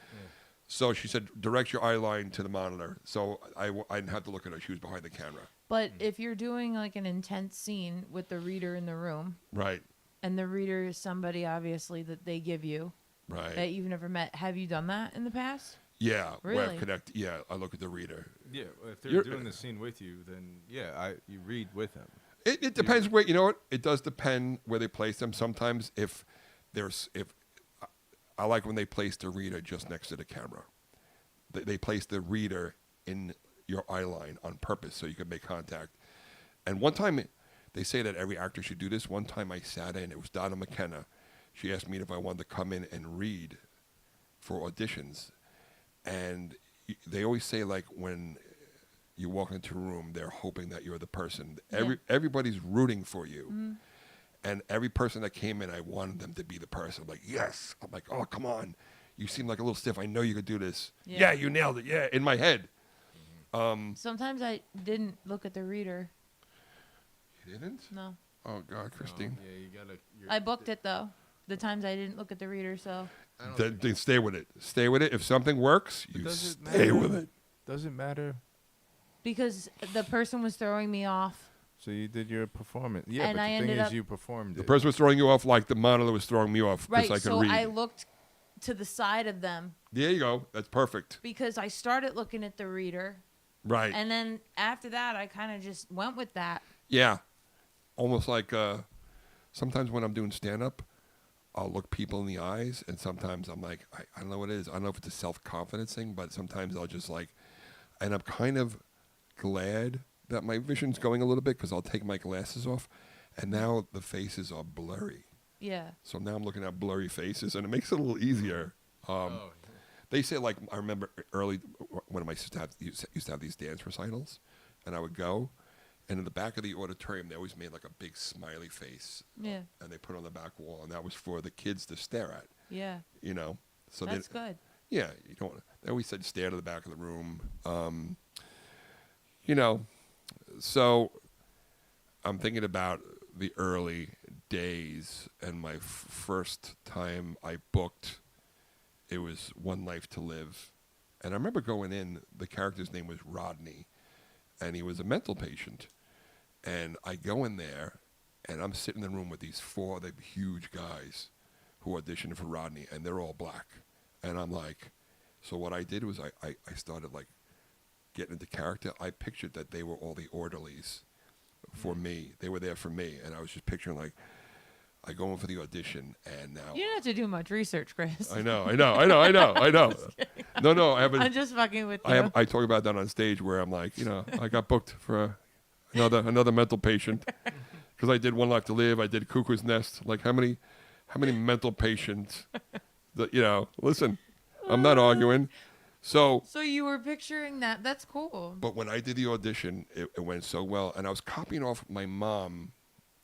Speaker 1: So she said, direct your eye line to the monitor. So I didn't have to look at her. She was behind the camera.
Speaker 3: But if you're doing like an intense scene with the reader in the room,
Speaker 1: Right.
Speaker 3: and the reader is somebody obviously that they give you
Speaker 1: Right.
Speaker 3: that you've never met, have you done that in the past?
Speaker 1: Yeah. Where
Speaker 3: Really?
Speaker 1: I connect. Yeah. I look at the reader.
Speaker 2: Yeah, if they're
Speaker 1: You're-
Speaker 2: doing the scene with you, then you read with them.
Speaker 1: It depends where, you know what? It does depend where they place them. Sometimes if I like when they place the reader just next to the camera. They place the reader in your eye line on purpose so you can make contact. And one time, they say that every actor should do this. One time I sat in, it was Donna McKenna. She asked me if I wanted to come in and read for auditions. And they always say, like, when you walk into a room, they're hoping that you're the person. Everybody's rooting for you.
Speaker 3: Mm-hmm.
Speaker 1: And every person that came in, I wanted them to be the person. I'm like, yes. I'm like, oh, come on. You seem like a little stiff. I know you could do this.
Speaker 3: Yeah.
Speaker 1: Yeah, you nailed it. Yeah, in my head.
Speaker 3: Sometimes I didn't look at the reader.
Speaker 1: You didn't?
Speaker 3: No.
Speaker 1: Oh, God, Christine.
Speaker 2: Yeah, you gotta.
Speaker 3: I booked it though. The times I didn't look at the reader, so
Speaker 1: Then stay with it. Stay with it. If something works, you
Speaker 2: does it
Speaker 1: stay
Speaker 2: matter?
Speaker 1: with it.
Speaker 2: Doesn't matter.
Speaker 3: because the person was throwing me off.
Speaker 2: So you did your performance. Yeah,
Speaker 3: And
Speaker 2: but
Speaker 3: I
Speaker 2: the thing
Speaker 3: ended
Speaker 2: is,
Speaker 3: up-
Speaker 2: you performed
Speaker 1: The
Speaker 2: it.
Speaker 1: person was throwing you off like the monitor was throwing me off because
Speaker 3: Right.
Speaker 1: I could
Speaker 3: So
Speaker 1: read.
Speaker 3: I looked to the side of them
Speaker 1: There you go. That's perfect.
Speaker 3: because I started looking at the reader,
Speaker 1: Right.
Speaker 3: and then after that, I kind of just went with that.
Speaker 1: Yeah. Almost like sometimes when I'm doing stand-up, I'll look people in the eyes, and sometimes I'm like, I don't know what it is. I don't know if it's a self-confidence thing, but sometimes I'll just like, and I'm kind of glad that my vision's going a little bit because I'll take my glasses off, and now the faces are blurry.
Speaker 3: Yeah.
Speaker 1: So now I'm looking at blurry faces, and it makes it a little easier. They say, like, I remember early when I used to have these dance recitals, and I would go, and in the back of the auditorium, they always made like a big smiley face,
Speaker 3: Yeah.
Speaker 1: and they put it on the back wall, and that was for the kids to stare at,
Speaker 3: Yeah.
Speaker 1: you know. So
Speaker 3: That's good.
Speaker 1: yeah, you don't. They always said stare to the back of the room, you know. So I'm thinking about the early days and my first time I booked. It was One Life to Live, and I remember going in. The character's name was Rodney, and he was a mental patient. And I go in there, and I'm sitting in the room with these four other huge guys who auditioned for Rodney, and they're all black. And I'm like, so what I did was I started like getting into character. I pictured that they were all the orderlies for me. They were there for me, and I was just picturing like I go in for the audition, and now
Speaker 3: You didn't have to do much research, Chris.
Speaker 1: I know. No, I haven't.
Speaker 3: I'm just fucking with you.
Speaker 1: I talk about that on stage where I'm like, you know, I got booked for another mental patient because I did One Life to Live. I did Cuckoo's Nest. Like how many mental patients? That, you know, listen, I'm not arguing. So
Speaker 3: you were picturing that. That's cool.
Speaker 1: but when I did the audition, it went so well, and I was copying off my mom.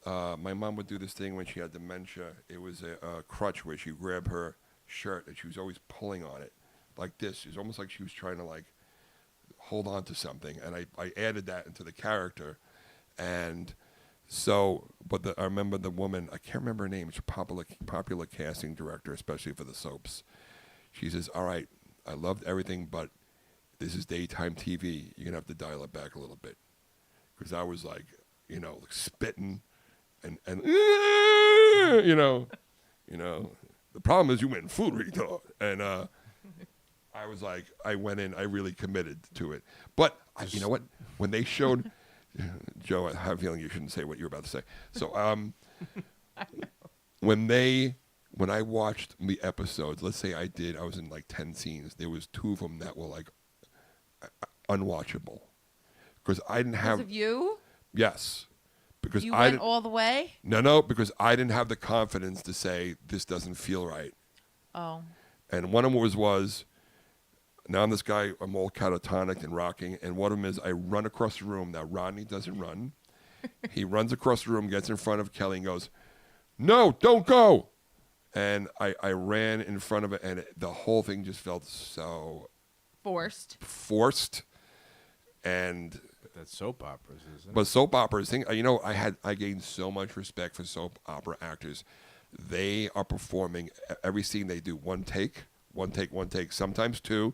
Speaker 1: My mom would do this thing when she had dementia. It was a crutch where she grabbed her shirt and she was always pulling on it like this. It was almost like she was trying to like hold on to something, and I added that into the character. And so, but I remember the woman, I can't remember her name, she's a popular casting director, especially for the soaps. She says, all right, I loved everything, but this is daytime TV. You're going to have to dial it back a little bit. Because I was like, you know, like spitting and you know, the problem is you went full retard. And I was like, I went in, I really committed to it. But you know what? When they showed, Joe, I have a feeling you shouldn't say what you're about to say. So when I watched the episodes, let's say I was in like 10 scenes, there was 2 of them that were like unwatchable. Because I didn't have.
Speaker 3: Because of you?
Speaker 1: Yes. Because
Speaker 3: You
Speaker 1: I
Speaker 3: went
Speaker 1: didn't,
Speaker 3: all the way?
Speaker 1: No, because I didn't have the confidence to say this doesn't feel right.
Speaker 3: Oh.
Speaker 1: And one of them was now I'm this guy, I'm all catatonic and rocking, and one of them is I run across the room. Now Rodney doesn't run. He runs across the room, gets in front of Kelly and goes, no, don't go. And I ran in front of it, and the whole thing just felt so forced. And
Speaker 2: But that's soap operas, isn't it?
Speaker 1: but soap operas thing, you know, I gained so much respect for soap opera actors. They are performing every scene. They do one take, sometimes two.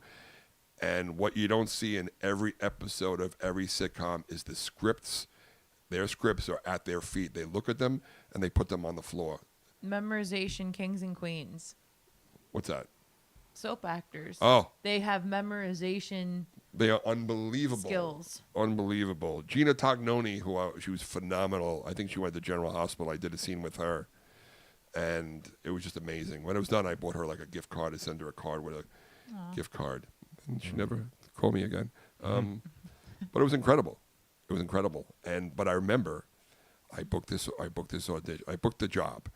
Speaker 1: And what you don't see in every episode of every sitcom is the scripts. Their scripts are at their feet. They look at them and they put them on the floor.
Speaker 3: Memorization kings and queens.
Speaker 1: What's that?
Speaker 3: Soap actors.
Speaker 1: Oh.
Speaker 3: They have memorization
Speaker 1: They are unbelievable.
Speaker 3: skills.
Speaker 1: Unbelievable. Gina Tognoni, she was phenomenal. I think she went to General Hospital. I did a scene with her. And it was just amazing. When it was done, I bought her like a gift card to send her a card with a gift card. And she never called me again. But it was incredible. It was incredible. But I remember I booked this audition. I booked the job.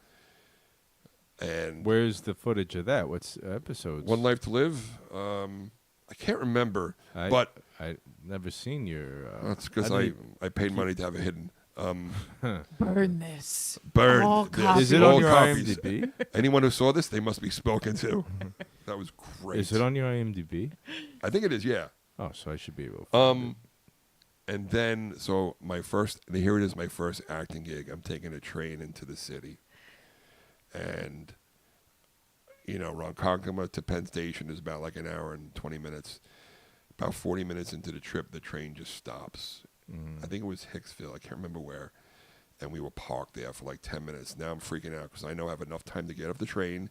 Speaker 1: And
Speaker 2: where's the footage of that? What's episodes?
Speaker 1: One Life to Live. I can't remember, but
Speaker 2: I never seen your.
Speaker 1: That's because I paid money to have it hidden.
Speaker 3: Burn this.
Speaker 1: Burn
Speaker 3: All
Speaker 1: this.
Speaker 3: copies.
Speaker 2: Is it
Speaker 1: All
Speaker 2: on your
Speaker 1: copies.
Speaker 2: IMDb?
Speaker 1: Anyone who saw this, they must be spoken to. That was great.
Speaker 2: Is it on your IMDb?
Speaker 1: I think it is. Yeah.
Speaker 2: Oh, so I should be able to find
Speaker 1: And then so here it is, my first acting gig. I'm taking a train into the city. And, Ronkonkoma to Penn Station is about like an hour and 20 minutes. About 40 minutes into the trip, the train just stops. I think it was Hicksville. I can't remember where. And we were parked there for like 10 minutes. Now I'm freaking out because I know I have enough time to get off the train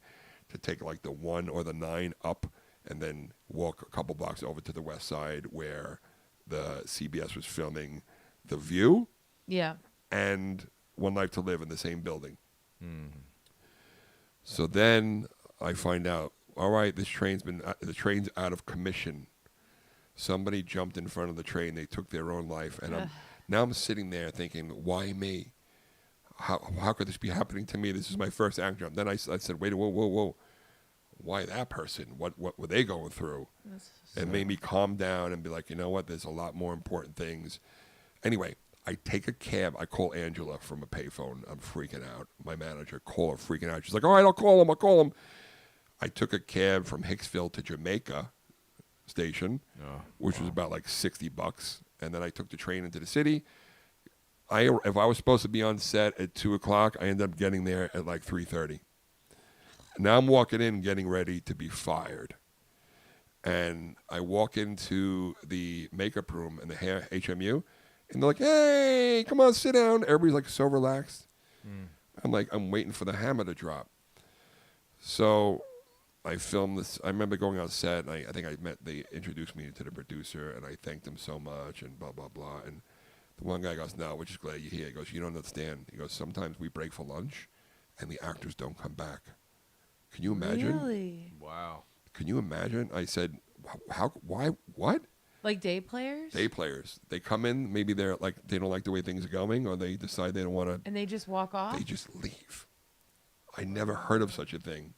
Speaker 1: to take like the 1 or the 9 up and then walk a couple blocks over to the west side where the CBS was filming The View
Speaker 3: Yeah.
Speaker 1: and One Life to Live in the same building. So then I find out, all right, the train's out of commission. Somebody jumped in front of the train. They took their own life. And I'm sitting there thinking, why me? How could this be happening to me? This is my first acting job. Then I said, wait, whoa. Why that person? What were they going through? It made me calm down and be like, you know what? There's a lot more important things. Anyway, I take a cab. I call Angela from a payphone. I'm freaking out. My manager, call her freaking out. She's like, all right, I'll call him. I took a cab from Hicksville to Jamaica Station, which was about like $60. And then I took the train into the city. If I was supposed to be on set at 2 o'clock, I ended up getting there at like 3:30. Now I'm walking in, getting ready to be fired. And I walk into the makeup room in the HMU, and they're like, hey, come on, sit down. Everybody's like so relaxed. I'm waiting for the hammer to drop. So I filmed this. I remember going on set, and I think they introduced me to the producer, and I thanked him so much, and blah, blah, blah. And the one guy goes, no, we're just glad you're here. He goes, you don't understand. He goes, sometimes we break for lunch, and the actors don't come back. Can you imagine?
Speaker 3: Really?
Speaker 2: Wow.
Speaker 1: Can you imagine? I said, why, what?
Speaker 3: Like day players?
Speaker 1: Day players. They come in, maybe they don't like the way things are going, or they decide they don't want to.
Speaker 3: And they just walk off?
Speaker 1: They just leave. I never heard of such a thing.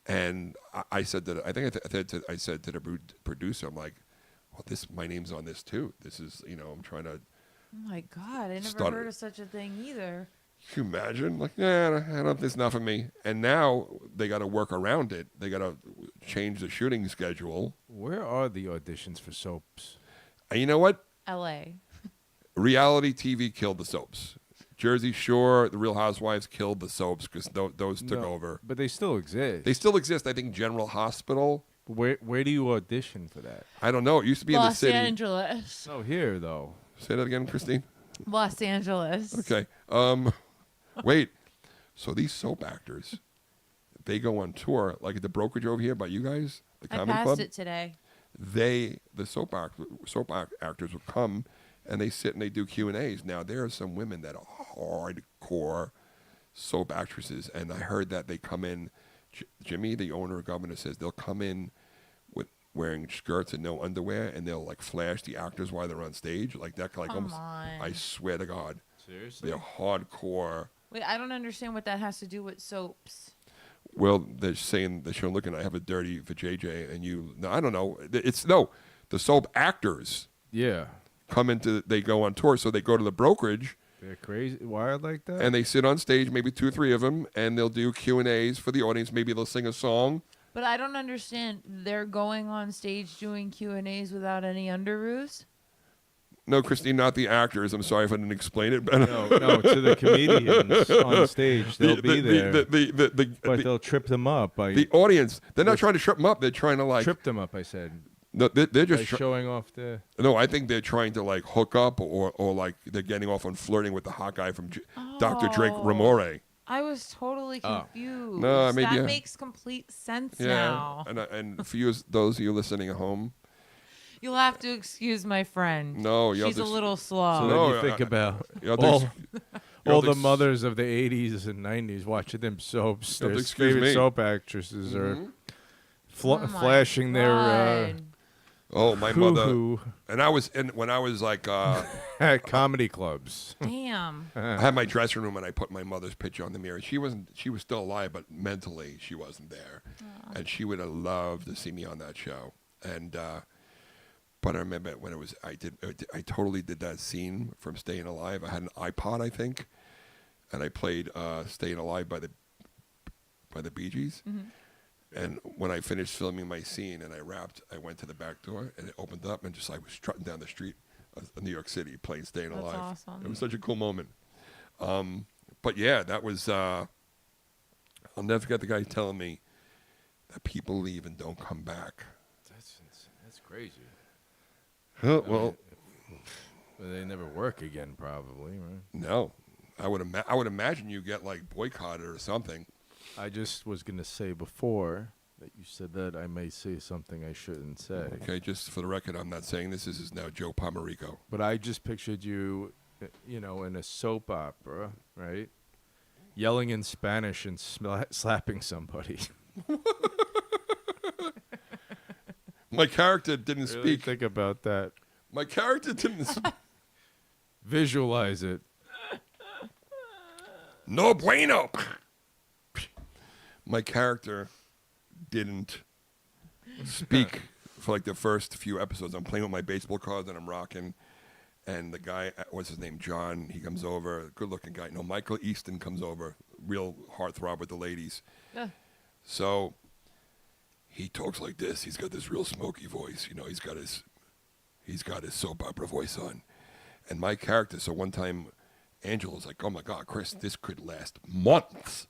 Speaker 1: And I said that, I said to the producer, I'm like, well, my name's on this too. This is, I'm trying to.
Speaker 3: Oh my God, I never heard of such a thing either.
Speaker 1: Can you imagine? Like, yeah, I don't. It's not for me. And now they got to work around it. They got to change the shooting schedule.
Speaker 2: Where are the auditions for soaps?
Speaker 1: And you know what?
Speaker 3: L.A.
Speaker 1: Reality TV killed the soaps. Jersey Shore, The Real Housewives killed the soaps because those took over.
Speaker 2: But they still exist.
Speaker 1: They still exist. I think General Hospital.
Speaker 2: Where do you audition for that?
Speaker 1: I don't know. It used to be in the
Speaker 3: Los
Speaker 1: city.
Speaker 3: Angeles.
Speaker 2: Oh, here though.
Speaker 1: Say that again, Christine.
Speaker 3: Los Angeles.
Speaker 1: Okay. Wait. So these soap actors, they go on tour, like at the brokerage over here by you guys, the
Speaker 3: I
Speaker 1: Comedy
Speaker 3: passed
Speaker 1: Club.
Speaker 3: it today.
Speaker 1: The soap actors will come and they sit and they do Q&As. Now, there are some women that are hardcore soap actresses, and I heard that they come in, Jimmy, the owner of Governor, says they'll come in with wearing skirts and no underwear, and they'll like flash the actors while they're on stage. Like that, like
Speaker 3: Come
Speaker 1: almost,
Speaker 3: on.
Speaker 1: I swear to God.
Speaker 2: Seriously?
Speaker 1: They're hardcore.
Speaker 3: Wait, I don't understand what that has to do with soaps.
Speaker 1: Well, they're saying that you're looking, I have a dirty for JJ, and no, I don't know. The soap actors
Speaker 2: Yeah.
Speaker 1: they go on tour, so they go to the brokerage.
Speaker 2: They're crazy, wild like that?
Speaker 1: And they sit on stage, maybe 2 or 3 of them, and they'll do Q&As for the audience. Maybe they'll sing a song.
Speaker 3: But I don't understand. They're going on stage doing Q&As without any underoos?
Speaker 1: No, Christine, not the actors. I'm sorry if I didn't explain it better.
Speaker 2: No, to the comedians on stage. They'll be there. But they'll trip them up by
Speaker 1: the audience. They're not trying to trip them up. They're trying to like
Speaker 2: trip them up. I said.
Speaker 1: No, they're just
Speaker 2: showing off the.
Speaker 1: No, I think they're trying to like hook up or like they're getting off on flirting with the hot guy from Dr. Drake Ramore.
Speaker 3: I was totally confused.
Speaker 1: No, maybe
Speaker 3: that makes complete sense
Speaker 1: yeah.
Speaker 3: now.
Speaker 1: And for you, those of you listening at home,
Speaker 3: you'll have to excuse my friend.
Speaker 1: No,
Speaker 3: she's a little slow.
Speaker 2: So
Speaker 1: no,
Speaker 2: then you think about
Speaker 1: all
Speaker 2: the mothers of the 80s and 90s watching them soaps. Their favorite soap actresses are flashing their.
Speaker 1: My mother. And I was when I was like
Speaker 2: at comedy clubs.
Speaker 3: Damn.
Speaker 1: I had my dressing room and I put my mother's picture on the mirror. She was still alive, but mentally she wasn't there. Aww. And she would have loved to see me on that show. And but I remember when it was I totally did that scene from Staying Alive. I had an iPod, I think, and I played Staying Alive by the Bee Gees. Mm-hmm. And when I finished filming my scene and I wrapped, I went to the back door and it opened up and just I was strutting down the street of New York City playing Staying Alive.
Speaker 3: That's awesome.
Speaker 1: It was such a cool moment. But yeah, that was, I'll never forget the guy telling me that people leave and don't come back.
Speaker 2: That's crazy.
Speaker 1: Well,
Speaker 2: they never work again probably, right?
Speaker 1: No. I would imagine you get like boycotted or something.
Speaker 2: I just was going to say before that you said that I may say something I shouldn't say.
Speaker 1: Okay, just for the record, I'm not saying this. This is now Joe Pomerico.
Speaker 2: But I just pictured you, in a soap opera, right? Yelling in Spanish and slapping somebody.
Speaker 1: My character didn't
Speaker 2: really
Speaker 1: speak.
Speaker 2: Think about that.
Speaker 1: My character didn't speak.
Speaker 2: Visualize it.
Speaker 1: No bueno. My character didn't speak for like the first few episodes. I'm playing with my baseball cards and I'm rocking. And the guy, what's his name? John, he comes over, good looking guy. No, Michael Easton comes over, real heartthrob with the ladies. Yeah. So he talks like this. He's got this real smoky voice. He's got his soap opera voice on. And my character, so one time Angela's like, oh my God, Chris, this could last months.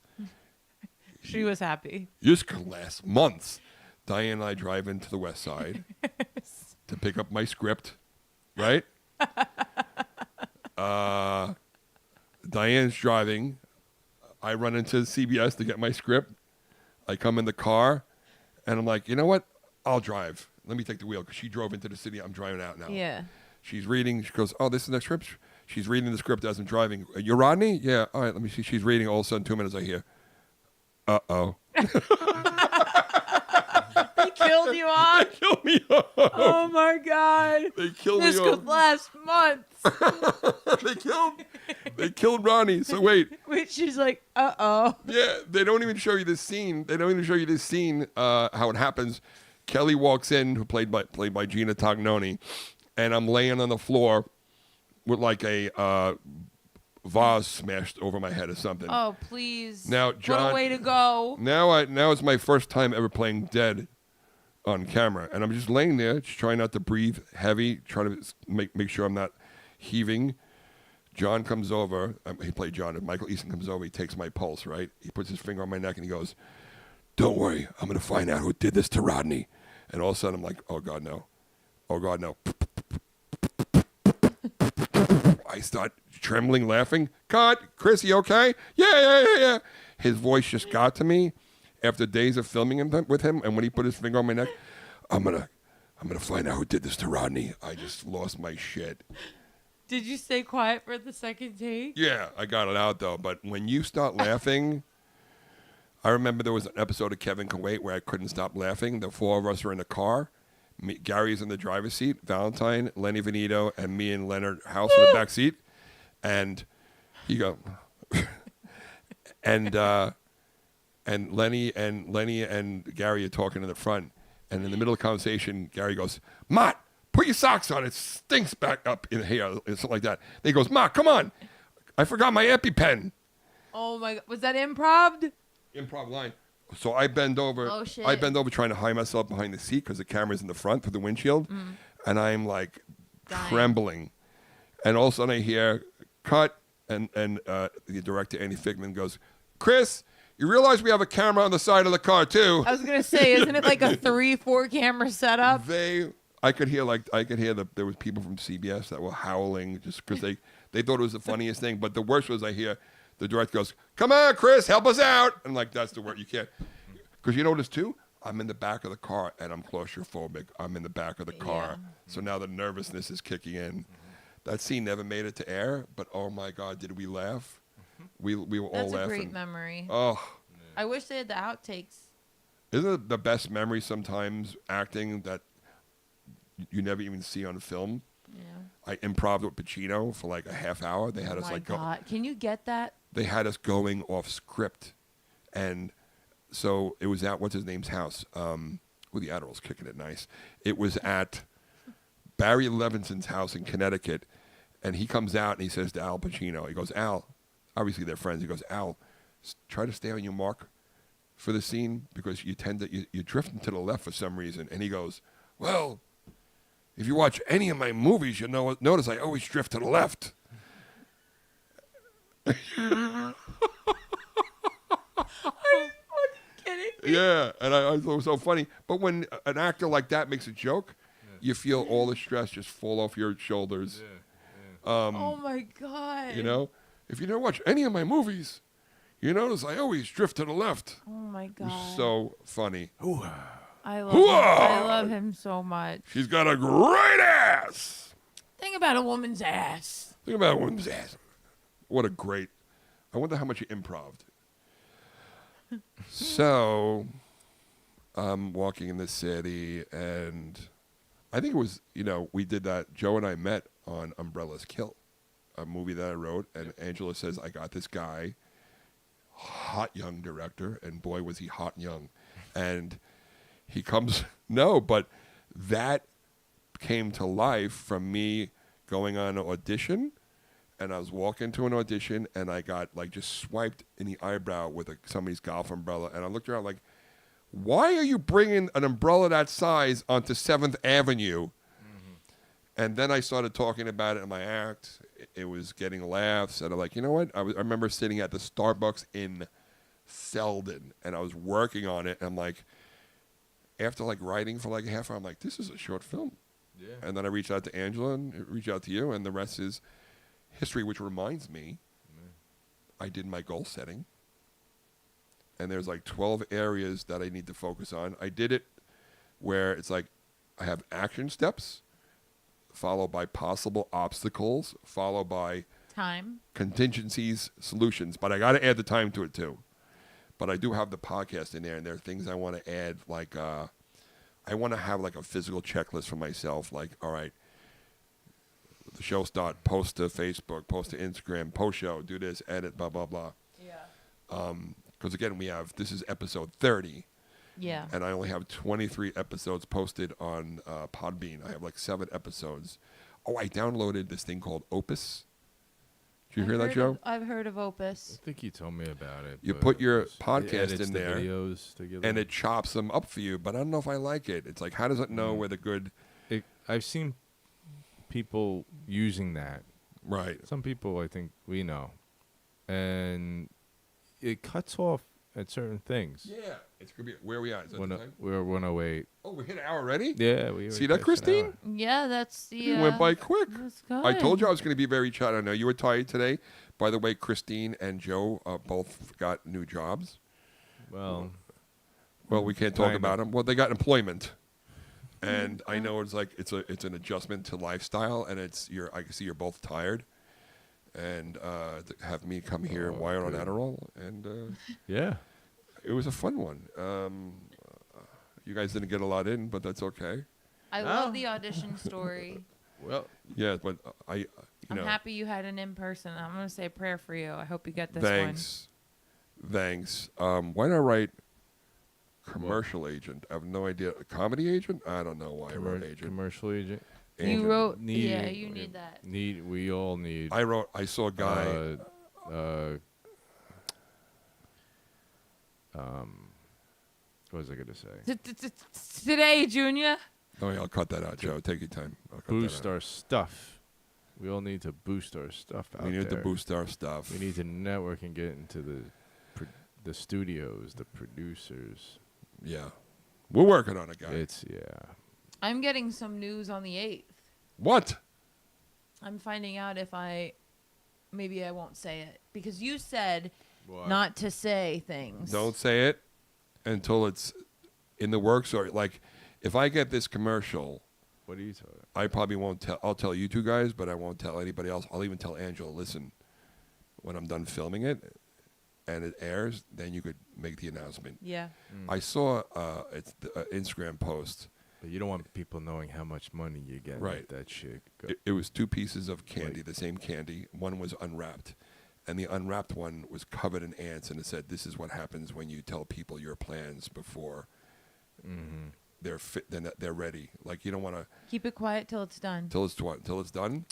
Speaker 3: She was happy.
Speaker 1: This could last months. Diane and I drive into the West Side to pick up my script, right? Diane's driving. I run into CBS to get my script. I come in the car, and I'm like, you know what? I'll drive. Let me take the wheel, because she drove into the city. I'm driving out now.
Speaker 3: Yeah.
Speaker 1: She's reading. She goes, oh, this is the script. She's reading the script as I'm driving. You're Rodney? Yeah. All right, let me see. She's reading. All of a sudden, 2 minutes, I hear, uh-oh.
Speaker 3: They killed you off?
Speaker 1: They killed me off.
Speaker 3: Oh, my God.
Speaker 1: They killed me off.
Speaker 3: This could last months.
Speaker 1: They killed Ronnie. So wait.
Speaker 3: She's like, uh-oh.
Speaker 1: Yeah, they don't even show you this scene. How it happens. Kelly walks in, played by Gina Tognoni, and I'm laying on the floor with like a vase smashed over my head or something.
Speaker 3: Oh, please.
Speaker 1: Now, John,
Speaker 3: what a way to go.
Speaker 1: Now it's my first time ever playing dead on camera, and I'm just laying there, just trying not to breathe heavy, trying to make sure I'm not heaving. John comes over. He played John. And Michael Easton comes over. He takes my pulse, right? He puts his finger on my neck, and he goes, don't worry. I'm going to find out who did this to Rodney. And all of a sudden, I'm like, oh, God, no. Oh, God, no. I start trembling, laughing. Cut. Chris, you okay? Yeah. His voice just got to me after days of filming with him. And when he put his finger on my neck, I'm gonna find out who did this to Rodney. I just lost my shit.
Speaker 3: Did you stay quiet for the second take?
Speaker 1: Yeah, I got it out, though. But when you start laughing, I remember there was an episode of Kevin Can Wait where I couldn't stop laughing. The four of us were in the car. Gary's in the driver's seat, Valentine, Lenny Venito, and me and Leonard House in the back seat. And he go, and Lenny and Gary are talking in the front. And in the middle of the conversation, Gary goes, Mott, put your socks on. It stinks back up in here, or something like that. Then he goes, Mott, come on. I forgot my EpiPen.
Speaker 3: Oh, my God. Was that improv?
Speaker 1: Improv line. So I bend over.
Speaker 3: Oh, shit.
Speaker 1: I bend over trying to hide myself behind the seat because the camera's in the front through the windshield. And I'm like trembling. And all of a sudden I hear cut, and the director, Andy Figman, goes, Chris, you realize we have a camera on the side of the car, too.
Speaker 3: I was gonna say, isn't it like a 3-4 camera setup?
Speaker 1: I could hear there was people from CBS that were howling just because they thought it was the funniest thing. But the worst was I hear the director goes, come on, Chris, help us out. And like, that's the word. You can't. Because you notice, too, I'm in the back of the car and I'm claustrophobic. I'm in the back of the car.
Speaker 3: Yeah.
Speaker 1: So now the nervousness is kicking in. That scene never made it to air, but oh my God, did we laugh? We were all
Speaker 3: That's
Speaker 1: laughing.
Speaker 3: a great memory.
Speaker 1: Oh,
Speaker 3: I wish they had the outtakes.
Speaker 1: isn't it the best memory sometimes acting that you never even see on film?
Speaker 3: Yeah.
Speaker 1: I improv with Pacino for like a half hour. They had
Speaker 3: Oh
Speaker 1: us
Speaker 3: my
Speaker 1: like
Speaker 3: God. Can you get that?
Speaker 1: they had us going off script, and so it was at what's his name's house. With the Adderall's kicking it nice. It was at Barry Levinson's house in Connecticut, and he comes out and he says to Al Pacino, he goes, Al, obviously they're friends. He goes, Al, try to stay on your mark for the scene because you tend to you're drifting to the left for some reason. And he goes, well, if you watch any of my movies, you notice I always drift to the left. Yeah, and I thought it was so funny. But when an actor like that makes a joke, you feel all the stress just fall off your shoulders.
Speaker 3: Oh my God.
Speaker 1: You know, if you never watch any of my movies, you notice I always drift to the left.
Speaker 3: Oh my
Speaker 1: It
Speaker 3: God.
Speaker 1: was so funny.
Speaker 3: I love him so much.
Speaker 1: She's got a great ass.
Speaker 3: Think about a woman's ass.
Speaker 1: Think about a woman's ass. What a great. I wonder how much you improv'd. So, I'm walking in the city, and I think it was, we did that. Joe and I met on Umbrella's Kill, a movie that I wrote, and Angela says, I got this guy, hot young director, and boy, was he hot and young. And he comes, but that came to life from me going on an audition. And I was walking to an audition, and I got just swiped in the eyebrow with somebody's golf umbrella. And I looked around like, why are you bringing an umbrella that size onto 7th Avenue? Mm-hmm. And then I started talking about it in my act. It was getting laughs. And I'm like, you know what? I remember sitting at the Starbucks in Selden, and I was working on it. And I'm like, after writing for a half hour, I'm like, this is a short film. Yeah. And then I reached out to Angela and reached out to you, and the rest is history, which reminds me, I did my goal setting, and there's 12 areas that I need to focus on. I did it where it's I have action steps, followed by possible obstacles, followed by
Speaker 3: Time.
Speaker 1: contingencies, solutions, but I got to add the time to it too. But I do have the podcast in there, and there are things I want to add, I want to have a physical checklist for myself, all right, the show start, post to Facebook, post to Instagram, post show, do this, edit, blah, blah, blah.
Speaker 3: Yeah.
Speaker 1: Because again, this is episode 30.
Speaker 3: Yeah.
Speaker 1: And I only have 23 episodes posted on Podbean. I have 7 episodes. Oh, I downloaded this thing called Opus. Did you hear that, Joe?
Speaker 3: I've heard of Opus.
Speaker 2: I think you told me about it.
Speaker 1: You
Speaker 2: but
Speaker 1: put your
Speaker 2: it
Speaker 1: podcast
Speaker 2: edits
Speaker 1: in
Speaker 2: the
Speaker 1: there,
Speaker 2: videos together.
Speaker 1: and it chops them up for you, but I don't know if I like it. It's how does it know where the good...
Speaker 2: I've seen people using that.
Speaker 1: Right.
Speaker 2: Some people, I think, we know. And it cuts off at certain things.
Speaker 1: Yeah. It's going to be... Where are we at? Is that the time?
Speaker 2: We're 108.
Speaker 1: Oh, we hit an hour already?
Speaker 2: Yeah. We
Speaker 1: See that, Christine?
Speaker 3: Yeah, that's the.
Speaker 1: It went by quick.
Speaker 3: That's good.
Speaker 1: I told you I was going to be very chatty. I know you were tired today. By the way, Christine and Joe both got new jobs.
Speaker 2: Well,
Speaker 1: we can't talk
Speaker 2: Kinda.
Speaker 1: about them. Well, they got employment, and I know it's it's an adjustment to lifestyle, and I can see you're both tired, and to have me come here wired on
Speaker 2: good.
Speaker 1: Adderall, and
Speaker 2: yeah.
Speaker 1: it was a fun one. You guys didn't get a lot in, but that's okay.
Speaker 3: I love the audition story.
Speaker 2: Well,
Speaker 1: Yeah, but
Speaker 3: I'm happy you had an in-person. I'm going to say a prayer for you. I hope you get this
Speaker 1: Thanks. Why did I write commercial agent? I have no idea. A comedy agent? I don't know why I wrote agent.
Speaker 2: commercial agent.
Speaker 3: one.
Speaker 1: Agent.
Speaker 3: You wrote.
Speaker 2: Need-
Speaker 3: Yeah, you need that.
Speaker 2: We all need.
Speaker 1: I saw a guy.
Speaker 2: What was I going to say?
Speaker 3: Today, Junior.
Speaker 1: Oh, yeah, I'll cut that out, Joe. Take your time. I'll cut
Speaker 2: Boost
Speaker 1: that out.
Speaker 2: our stuff. We all need to boost our stuff out
Speaker 1: We need to
Speaker 2: there.
Speaker 1: boost our stuff.
Speaker 2: We need to network and get into the studios, the producers.
Speaker 1: Yeah. We're working on it, guys.
Speaker 2: It's
Speaker 3: I'm getting some news on the 8th.
Speaker 1: What?
Speaker 3: I'm finding out if maybe I won't say it because you said
Speaker 2: What?
Speaker 3: not to say things.
Speaker 1: Don't say it until it's in the works. Or, like, if I get this commercial,
Speaker 2: What are you talking?
Speaker 1: I probably won't tell. I'll tell you two guys, but I won't tell anybody else. I'll even tell Angela, listen, when I'm done filming it and it airs, then you could make the announcement.
Speaker 3: Yeah.
Speaker 1: I saw it's the Instagram post.
Speaker 2: But you don't want people knowing how much money you get.
Speaker 1: Right.
Speaker 2: With that shit.
Speaker 1: It was 2 pieces of candy,
Speaker 2: Like-
Speaker 1: the same candy. One was unwrapped, and the unwrapped one was covered in ants, and it said, "This is what happens when you tell people your plans before they're fit. Then they're ready. Like you don't want to
Speaker 3: Keep it quiet till it's done.
Speaker 1: till it's done.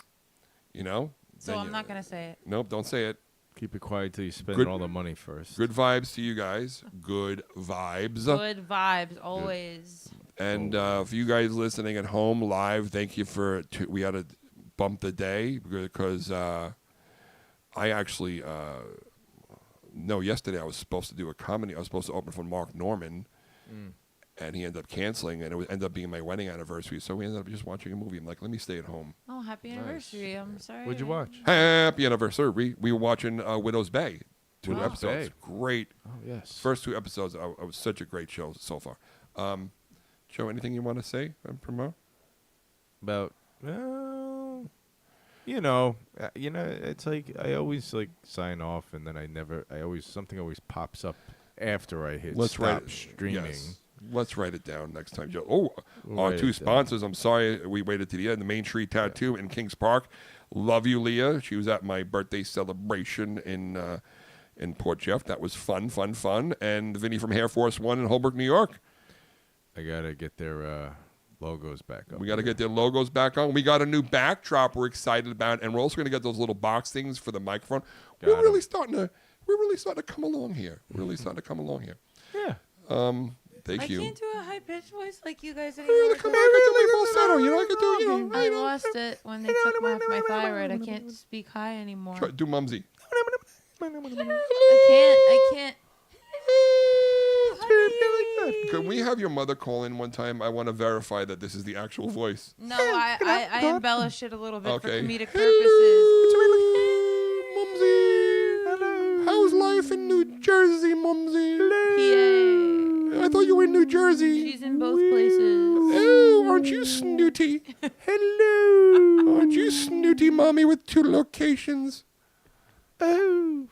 Speaker 1: You know.
Speaker 3: So
Speaker 1: Then
Speaker 3: I'm
Speaker 1: you-
Speaker 3: not going to say it.
Speaker 1: Nope, don't say it.
Speaker 2: Keep it quiet till you spend
Speaker 1: Good-
Speaker 2: all the money first.
Speaker 1: Good vibes to you guys. Good vibes.
Speaker 3: Good vibes always.
Speaker 1: And for you guys listening at home live, thank you for. We had to bump the day because I actually yesterday I was supposed to do a comedy. I was supposed to open for Mark Norman, and he ended up canceling, and it ended up being my wedding anniversary. So we ended up just watching a movie. I'm like, let me stay at home.
Speaker 3: Oh, happy anniversary. I'm sorry.
Speaker 2: What'd you watch?
Speaker 1: Happy anniversary. We were watching Widow's Bay. 2
Speaker 3: Wow.
Speaker 1: episodes.
Speaker 2: Bay.
Speaker 1: Great.
Speaker 2: Oh yes.
Speaker 1: First 2 episodes. It was such a great show so far. Joe, anything you want to say and promote?
Speaker 2: About it's like I always like sign off and then something always pops up after I hit stop streaming.
Speaker 1: Yes. Let's write it down next time, Joe. Oh,
Speaker 2: We'll
Speaker 1: our
Speaker 2: write
Speaker 1: 2
Speaker 2: it down.
Speaker 1: sponsors. I'm sorry we waited to the end. The Main Street Tattoo in Kings Park. Love you, Leah. She was at my birthday celebration in Port Jeff. That was fun. And Vinny from Hair Force One in Holbrook, New York.
Speaker 2: I gotta get their logos back up.
Speaker 1: We got to get their logos back on. We got a new backdrop we're excited about, and we're also going to get those little box things for the microphone. We're really starting to come along here.
Speaker 2: Yeah.
Speaker 1: Thank
Speaker 3: I
Speaker 1: you.
Speaker 3: can't do a high pitched voice like you guys
Speaker 1: I
Speaker 3: anymore.
Speaker 1: really come on, I can do my falsetto. You know, I can do,
Speaker 3: I lost it when they took me off my thyroid. I can't speak high anymore.
Speaker 1: Try, do Mumsy.
Speaker 3: I can't.
Speaker 1: Can we have your mother call in one time? I want to verify that this is the actual voice.
Speaker 3: No, I embellish it a little bit for
Speaker 1: Okay.
Speaker 3: comedic purposes.
Speaker 1: Mumsy. How's life in New Jersey, Mumsy?
Speaker 3: PA.
Speaker 1: I thought you were in New Jersey.
Speaker 3: She's in both places.
Speaker 1: Oh, aren't you snooty? Hello. Aren't you snooty, mommy, with 2 locations? Oh.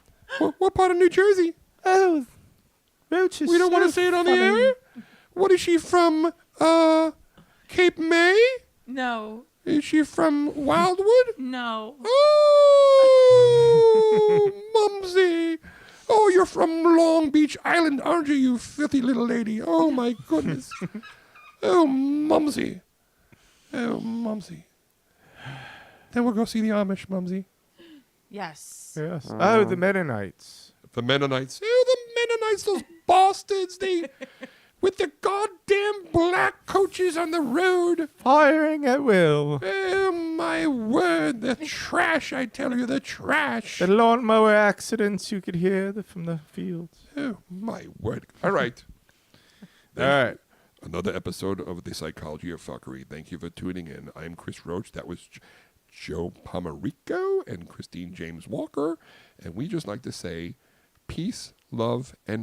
Speaker 1: What part of New Jersey?
Speaker 2: Oh, Roach is
Speaker 1: We don't want to say it on the air? What is she from? Cape May?
Speaker 3: No.
Speaker 1: Is she from Wildwood?
Speaker 3: No.
Speaker 1: Oh, Mumsy. Oh, you're from Long Beach Island, aren't you, you filthy little lady? Oh, my goodness. Oh, Mumsy. Oh, Mumsy. Then we'll go see the Amish, Mumsy.
Speaker 3: Yes.
Speaker 2: Yes. Oh, the Mennonites.
Speaker 1: The Mennonites. Oh, the Mennonites, those bastards. They, with the goddamn black coaches on the road.
Speaker 2: Firing at will.
Speaker 1: Oh, my word. They're trash, I tell you. They're trash.
Speaker 2: The lawnmower accidents you could hear from the fields.
Speaker 1: Oh, my word. All right.
Speaker 2: All right.
Speaker 1: Another episode of The Psychology of Fuckery. Thank you for tuning in. I'm Chris Roach. That was Joe Pomerico and Christine James Walker. And we just like to say peace, love, and